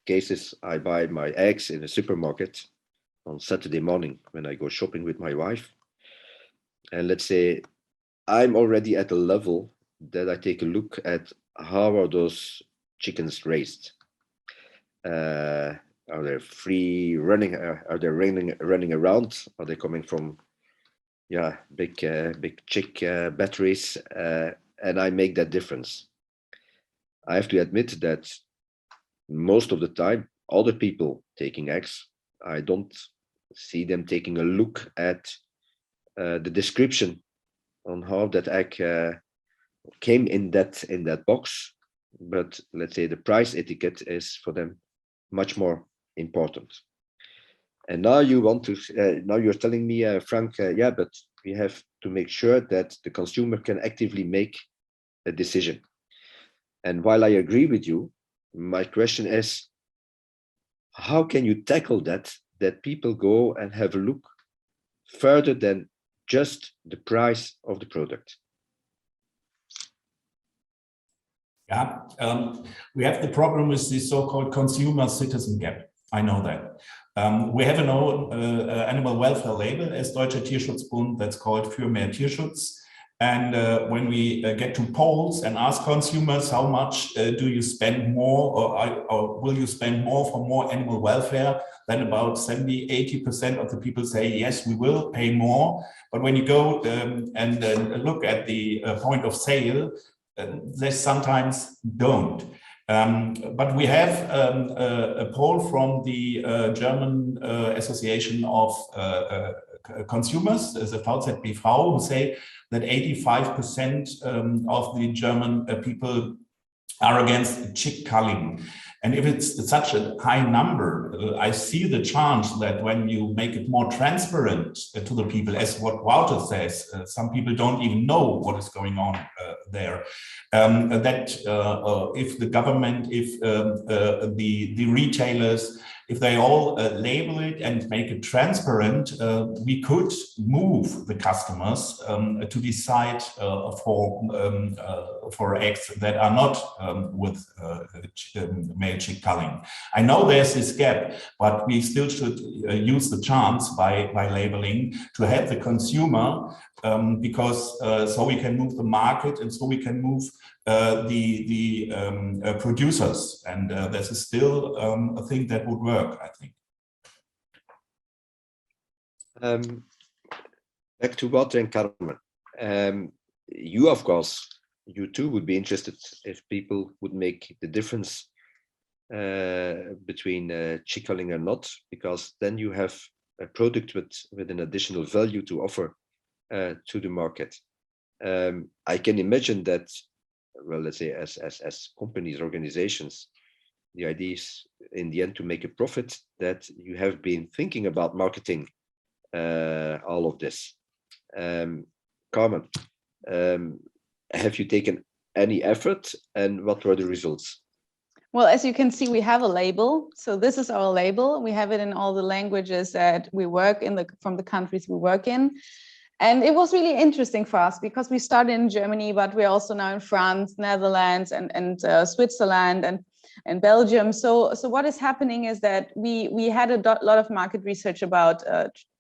cases, I buy my eggs in a supermarket on Saturday morning when I go shopping with my wife. And let's say I'm already at a level that I take a look at how are those chickens raised. Are they free running? Are they running around? Are they coming from, big chick batteries? And I make that difference. I have to admit that most of the time, other people taking eggs, I don't see them taking a look at the description on how that egg came in that box. But let's say the price etiquette is for them much more important. And now you want to, now you're telling me, Frank, yeah, but we have to make sure that the consumer can actively make a decision. And while I agree with you, my question is, how can you tackle that people go and have a look further than just the price of the product? Yeah, we have the problem with the so-called consumer citizen gap. I know that. We have an own animal welfare label as Deutscher Tierschutzbund that's called Für mehr Tierschutz. And when we get to polls and ask consumers how much do you spend more or will you spend more for more animal welfare, then about 70–80% of the people say, yes, we will pay more. But when you go and look at the point of sale, they sometimes don't. But we have a poll from the German Association of Consumers, the VZBV, who say that 85% of the German people are against chick culling. And if it's such a high number, I see the chance that when you make it more transparent to the people, as what Wouter says, some people don't even know what is going on there, that if the government, if the retailers, if they all label it and make it transparent, we could move the customers to decide for eggs that are not with male chick culling. I know there's this gap, but we still should use the chance by labeling to help the consumer, because so we can move the market and so we can move the producers, and this is still a thing that would work, I think. Back to Wouter and Carmen. You, of course, you too would be interested if people would make the difference between chick culling or not, because then you have a product with an additional value to offer to the market. I can imagine that, well, let's say as companies, organizations, the idea is in the end to make a profit, that you have been thinking about marketing all of this. Carmen, have you taken any effort, and what were the results? Well, as you can see, we have a label. So this is our label. We have it in all the languages that we work in, from the countries we work in. And it was really interesting for us because we started in Germany, but we're also now in France, Netherlands, and Switzerland and Belgium. So what is happening is that we had a lot of market research about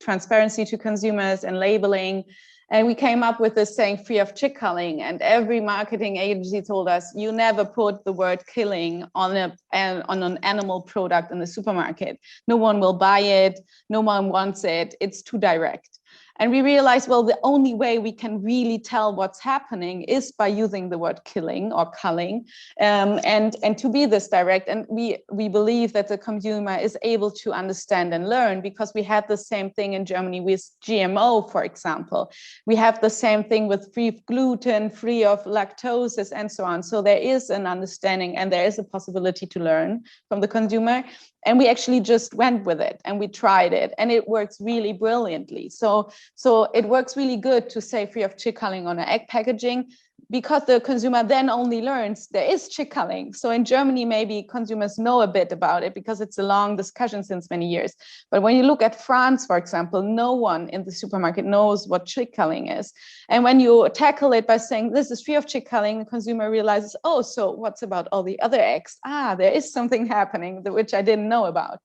transparency to consumers and labeling. And we came up with this saying, free of chick culling. And every marketing agency told us, you never put the word killing on an animal product in the supermarket. No one will buy it. No one wants it. It's too direct. And we realized, well, the only way we can really tell what's happening is by using the word killing or culling, and to be this direct. And we believe that the consumer is able to understand and learn, because we had the same thing in Germany with GMO, for example. We have the same thing with free of gluten, free of lactose, and so on. So there is an understanding and there is a possibility to learn from the consumer. And we actually just went with it and we tried it, and it works really brilliantly. So it works really good to say free of chick culling on an egg packaging, because the consumer then only learns there is chick culling. So in Germany, maybe consumers know a bit about it because it's a long discussion since many years. But when you look at France, for example, no one in the supermarket knows what chick culling is. And when you tackle it by saying this is free of chick culling, the consumer realizes, oh, so what's about all the other eggs? There is something happening which I didn't know about.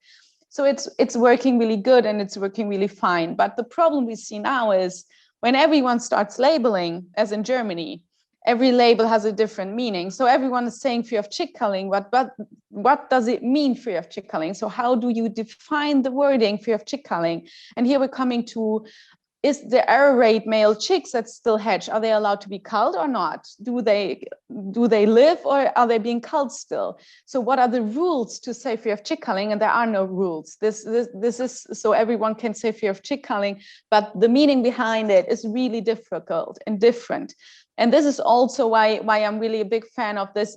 So it's working really good and it's working really fine. But the problem we see now is when everyone starts labeling, as in Germany, every label has a different meaning. So everyone is saying free of chick culling, but what does it mean free of chick culling? So how do you define the wording free of chick culling? And here we're coming to is the error rate male chicks that still hatch, are they allowed to be culled or not? Do they live, or are they being culled still? So what are the rules to say fear of chick culling? And there are no rules. This is so everyone can say fear of chick culling, but the meaning behind it is really difficult and different. And this is also why I'm really a big fan of this,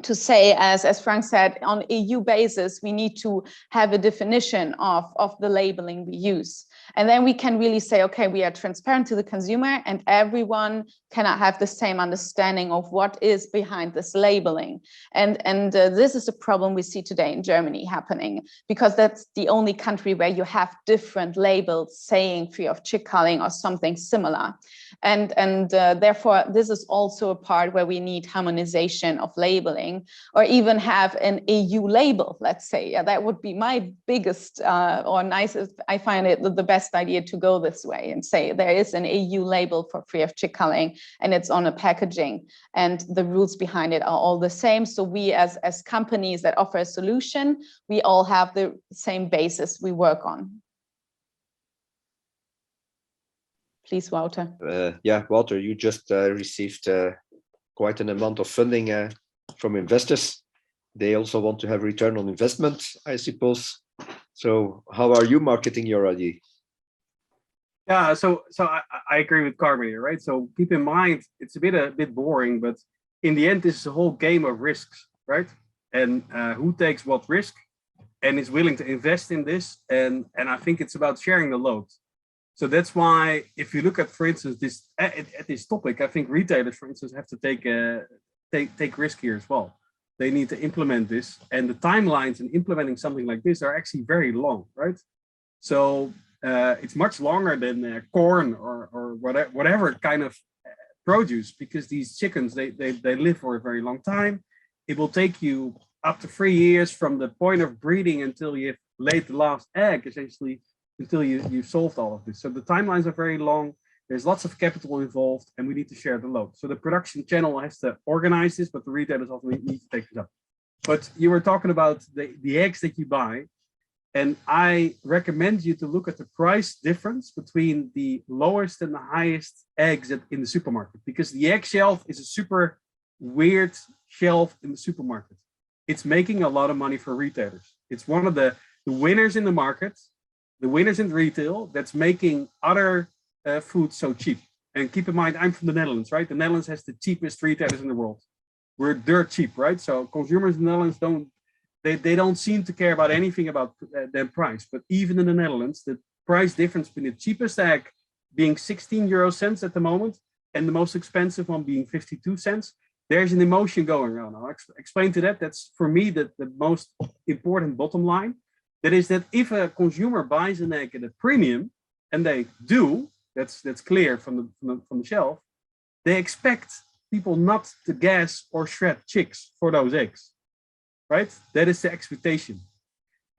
to say, as Frank said, on EU basis, we need to have a definition of the labeling we use. And then we can really say, okay, we are transparent to the consumer, and everyone cannot have the same understanding of what is behind this labeling. And this is a problem we see today in Germany happening, because that's the only country where you have different labels saying fear of chick culling or something similar. And therefore, this is also a part where we need harmonization of labeling, or even have an EU label, let's say. Yeah, that would be my biggest or nicest, I find it the best idea to go this way and say there is an EU label for fear of chick culling, and it's on a packaging, and the rules behind it are all the same. So we as companies that offer a solution, we all have the same basis we work on. Please, Wouter. Yeah, Walter, you just received quite an amount of funding from investors. They also want to have return on investment, I suppose. So how are you marketing your idea? Yeah, so I agree with Carmen here, right? So keep in mind, it's a bit boring, but in the end, this is a whole game of risks, right? And who takes what risk and is willing to invest in this? And I think it's about sharing the load. So that's why, if you look at, for instance, this at this topic, I think retailers, for instance, have to take risk here as well. They need to implement this, and the timelines in implementing something like this are actually very long, right? So it's much longer than corn or whatever kind of produce, because these chickens, they live for a very long time. It will take you up to 3 years from the point of breeding until you've laid the last egg, essentially, until you've solved all of this. So the timelines are very long. There's lots of capital involved, and we need to share the load. So the production channel has to organize this, but the retailers also need to take this up. But you were talking about the eggs that you buy, and I recommend you to look at the price difference between the lowest and the highest eggs in the supermarket, because the egg shelf is a super weird shelf in the supermarket. It's making a lot of money for retailers. It's one of the winners in the market, the winners in retail, that's making other food so cheap. And keep in mind, I'm from the Netherlands, right? The Netherlands has the cheapest retailers in the world. We're dirt cheap, right? So consumers in the Netherlands don't seem to care about anything about their price. But even in the Netherlands, the price difference between the cheapest egg being 16 euro cents at the moment and the most expensive one being 52 cents, there's an emotion going on. I'll explain to that. That's for me the most important bottom line. That is that if a consumer buys an egg at a premium, and they do, that's clear from the shelf, they expect people not to gas or shred chicks for those eggs, right? That is the expectation.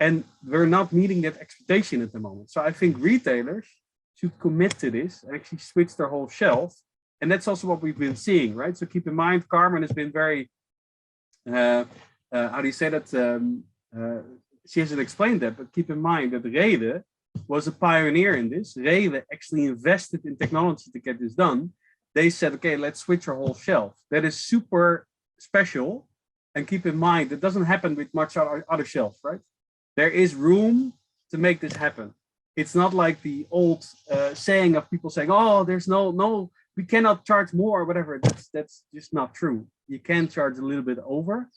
And we're not meeting that expectation at the moment. So I think retailers should commit to this and actually switch their whole shelf. And that's also what we've been seeing, right? So keep in mind, Carmen has been very, how do you say that? She hasn't explained that, but keep in mind that Rede was a pioneer in this. Rede actually invested in technology to get this done. They said, okay, let's switch our whole shelf. That is super special. And keep in mind, it doesn't happen with much other shelves, right? There is room to make this happen. It's not like the old saying of people saying, oh, there's no, we cannot charge more or whatever. That's just not true. You can charge a little bit over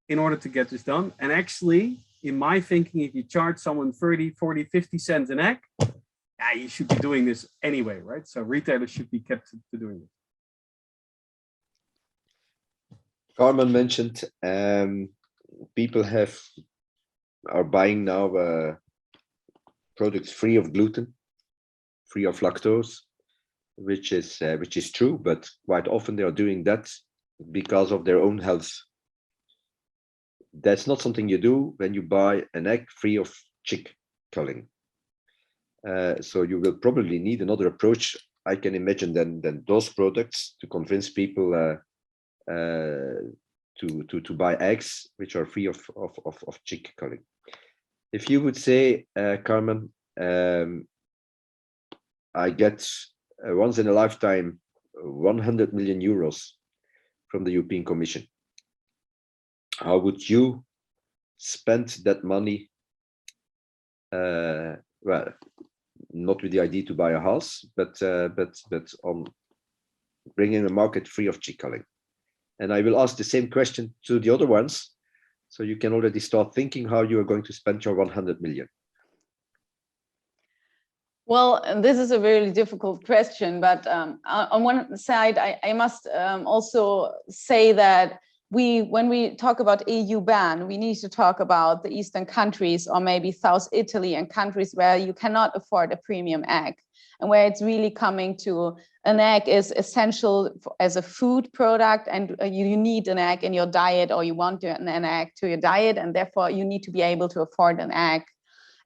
in order to get this done. And actually, in my thinking, if you charge someone 30, 40, 50 cents an egg, yeah, you should be doing this anyway, right? So retailers should be kept to doing it. Carmen mentioned people are buying now products free of gluten, free of lactose, which is true, but quite often they are doing that because of their own health. That's not something you do when you buy an egg free of chick culling. So you will probably need another approach, I can imagine, than those products to convince people to buy eggs which are free of chick culling. If you would say, Carmen, I get once in a lifetime 100 million euros from the European Commission. How would you spend that money? Well, not with the idea to buy a house, but on bringing a market free of chick culling. And I will ask the same question to the other ones, so you can already start thinking how you are going to spend your 100 million. Well, this is a really difficult question, but on one side, I must also say that when we talk about EU ban, we need to talk about the Eastern countries or maybe South Italy and countries where you cannot afford a premium egg and where it's really coming to an egg is essential as a food product, and you need an egg in your diet, or you want an egg to your diet, and therefore you need to be able to afford an egg.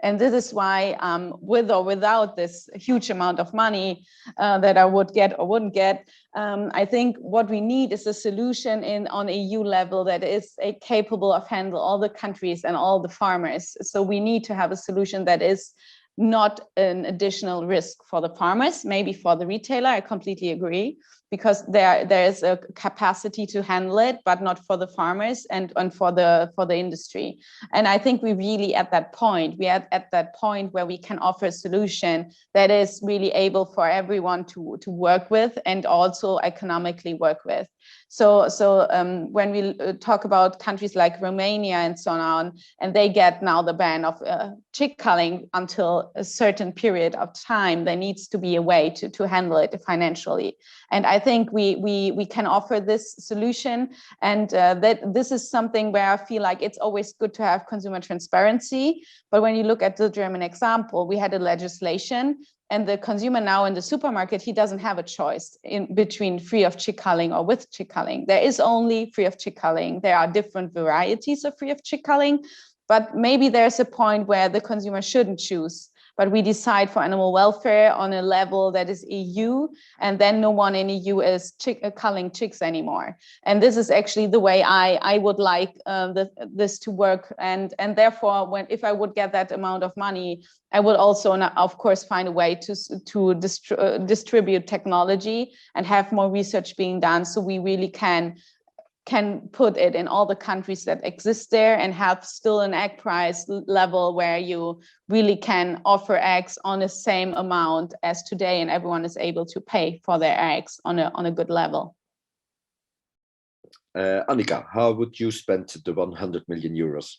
And this is why, with or without this huge amount of money that I would get or wouldn't get, I think what we need is a solution on EU level that is capable of handle all the countries and all the farmers. So we need to have a solution that is not an additional risk for the farmers, maybe for the retailer. I completely agree, because there is a capacity to handle it, but not for the farmers and for the industry. And I think we're really at that point. We are at that point where we can offer a solution that is really able for everyone to work with and also economically work with. So when we talk about countries like Romania and so on, and they get now the ban of chick culling until a certain period of time, there needs to be a way to handle it financially. And I think we can offer this solution, and that this is something where I feel like it's always good to have consumer transparency. But when you look at the German example, we had a legislation, and the consumer now in the supermarket, he doesn't have a choice in between free of chick culling or with chick culling. There is only free of chick culling. There are different varieties of free of chick culling, but maybe there's a point where the consumer shouldn't choose. But we decide for animal welfare on a level that is EU, and then no one in EU is culling chicks anymore. And this is actually the way I would like this to work. And therefore, if I would get that amount of money, I would also, of course, find a way to distribute technology and have more research being done, so we really can put it in all the countries that exist there and have still an egg price level where you really can offer eggs on the same amount as today, and everyone is able to pay for their eggs on a good level. Anika, how would you spend the 100 million euros?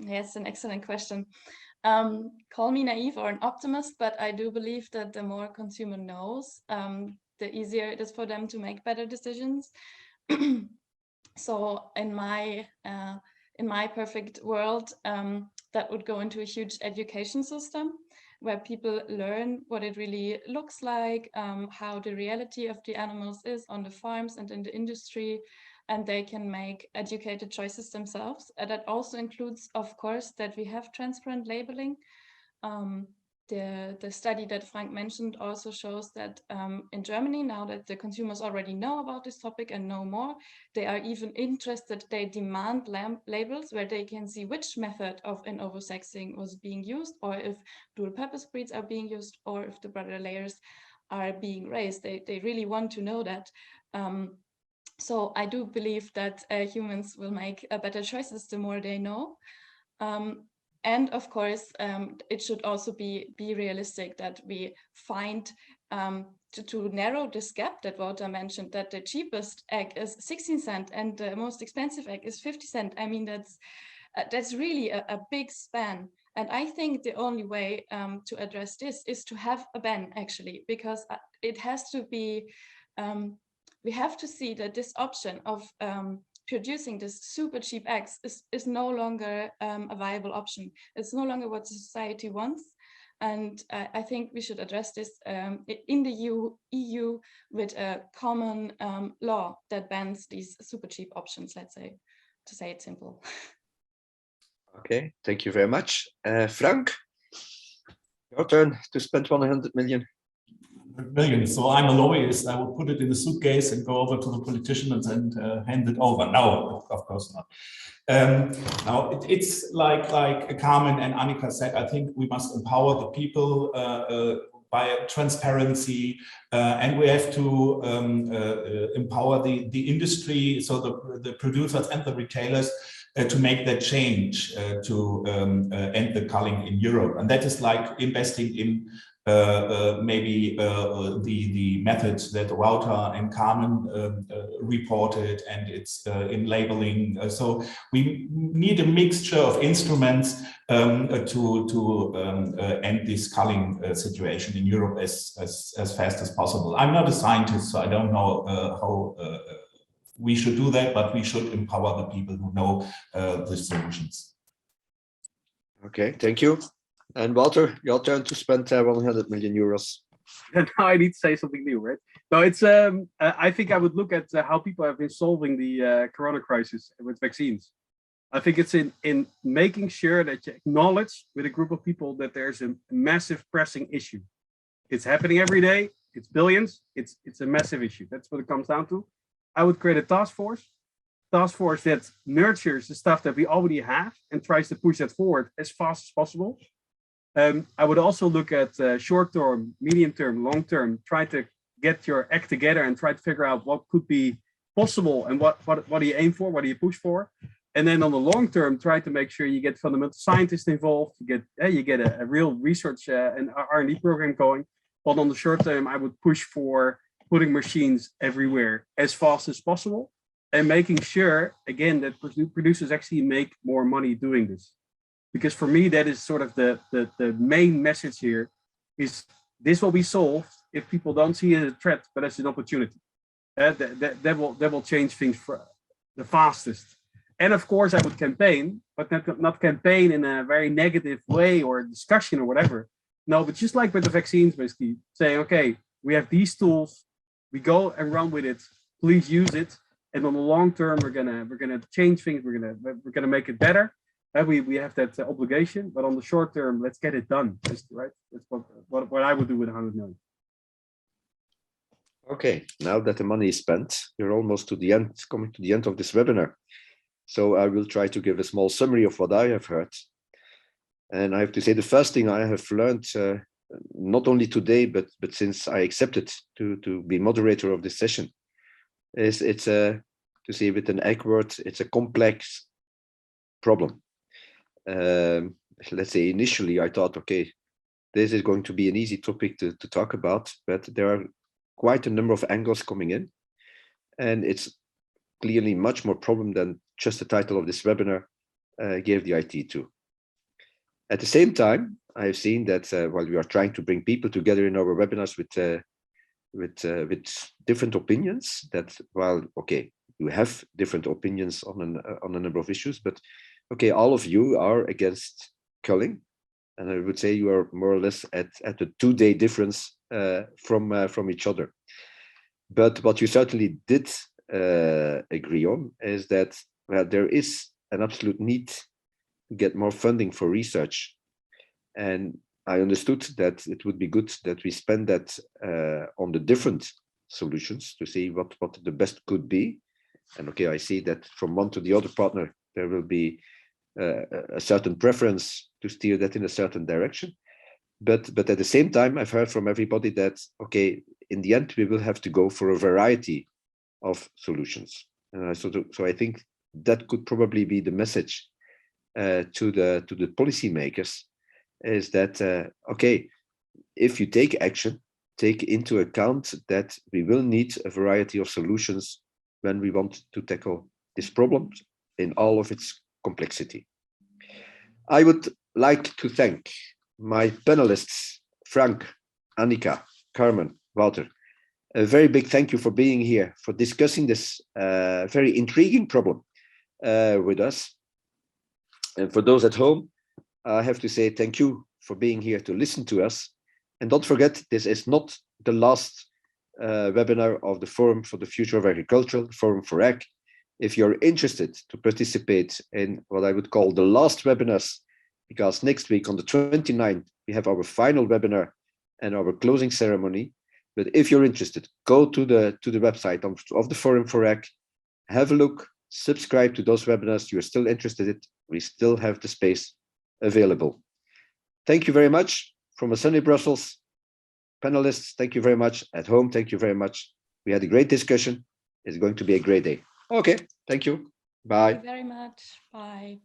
Yes, an excellent question. Call me naive or an optimist, but I do believe that the more consumer knows, the easier it is for them to make better decisions. So in my perfect world, that would go into a huge education system where people learn what it really looks like, how the reality of the animals is on the farms and in the industry, and they can make educated choices themselves. And that also includes, of course, that we have transparent labeling. The study that Frank mentioned also shows that in Germany, now that the consumers already know about this topic and know more, they are even interested, they demand labels where they can see which method of Innovo sexing was being used, or if dual purpose breeds are being used, or if the broiler layers are being raised. They really want to know that. So I do believe that humans will make better choices the more they know. And of course, it should also be realistic that we find to narrow this gap that Wouter mentioned, that the cheapest egg is 16 cents and the most expensive egg is 50 cents. I mean, that's really a big span. And I think the only way to address this is to have a ban, actually, because it has to be, we have to see that this option of producing this super cheap eggs is no longer a viable option. It's no longer what society wants. And I think we should address this in the EU with a common law that bans these super cheap options, let's say, to say it simple. Okay, thank you very much. Frank, your turn to spend 100 million. millions. So I'm a lobbyist. I would put it in a suitcase and go over to the politicians and hand it over. No, of course not. Now it's like Carmen and Anika said. I think we must empower the people by transparency, and we have to empower the industry, so the producers and the retailers, to make that change to end the culling in Europe. And that is like investing in maybe the methods that Wouter and Carmen reported, and it's in labeling. So we need a mixture of instruments to end this culling situation in Europe as fast as possible. I'm not a scientist, so I don't know how we should do that, but we should empower the people who know the solutions. Okay, thank you. And Walter, your turn to spend 100 million euros. And now I need to say something new, right? No, it's I think I would look at how people have been solving the corona crisis with vaccines. I think it's in making sure that you acknowledge with a group of people that there's a massive pressing issue. It's happening every day. It's billions. It's a massive issue. That's what it comes down to. I would create a task force that nurtures the stuff that we already have and tries to push that forward as fast as possible. I would also look at short term, medium term, long term, try to get your act together and try to figure out what could be possible and what do you aim for, what do you push for. And then on the long term, try to make sure you get fundamental scientists involved, you get a real research and R&D program going. But on the short term, I would push for putting machines everywhere as fast as possible and making sure, again, that producers actually make more money doing this. Because for me, that is sort of the main message here, is this will be solved if people don't see it as a threat, but as an opportunity. That will change things for the fastest. And of course, I would campaign, but not campaign in a very negative way or discussion or whatever. No, but just like with the vaccines, basically saying, okay, we have these tools, we go and run with it. Please use it. And on the long term, we're gonna change things. We're gonna make it better. We have that obligation. But on the short term, let's get it done. Right? That's what I would do with 100 million. Okay, now that the money is spent, you're almost to the end, coming to the end of this webinar. So I will try to give a small summary of what I have heard. And I have to say, the first thing I have learned, not only today, but since I accepted to be moderator of this session, is it's to say with an egg word, it's a complex problem. Let's say initially I thought, okay, this is going to be an easy topic to talk about, but there are quite a number of angles coming in, and it's clearly much more problem than just the title of this webinar gave the IT to. At the same time, I have seen that while we are trying to bring people together in our webinars with different opinions, that while okay, you have different opinions on a number of issues, but okay, all of you are against culling, and I would say you are more or less at a 2-day difference from each other. But what you certainly did agree on is that there is an absolute need to get more funding for research, and I understood that it would be good that we spend that on the different solutions to see what the best could be. And okay, I see that from one to the other partner there will be a certain preference to steer that in a certain direction, but at the same time I've heard from everybody that okay, in the end we will have to go for a variety of solutions. So I think that could probably be the message to the policymakers, is that okay, if you take action, take into account that we will need a variety of solutions when we want to tackle this problem in all of its complexity. I would like to thank my panelists, Frank, Anika, Carmen, Wouter. A very big thank you for being here, for discussing this very intriguing problem with us. And for those at home, I have to say thank you for being here to listen to us. And don't forget, this is not the last webinar of the Forum for the Future of Agriculture, Forum for Ag. If you're interested to participate in what I would call the last webinars, because next week on the 29th, we have our final webinar and our closing ceremony But if you're interested, go to the website of the Forum for Rec, have a look, subscribe to those webinars you're still interested in. We still have the space available. Thank you very much from a sunny Brussels. Panelists, thank you very much. At home, thank you very much. We had a great discussion. It's going to be a great day. Okay, thank you. Bye. Thank you very much. Bye.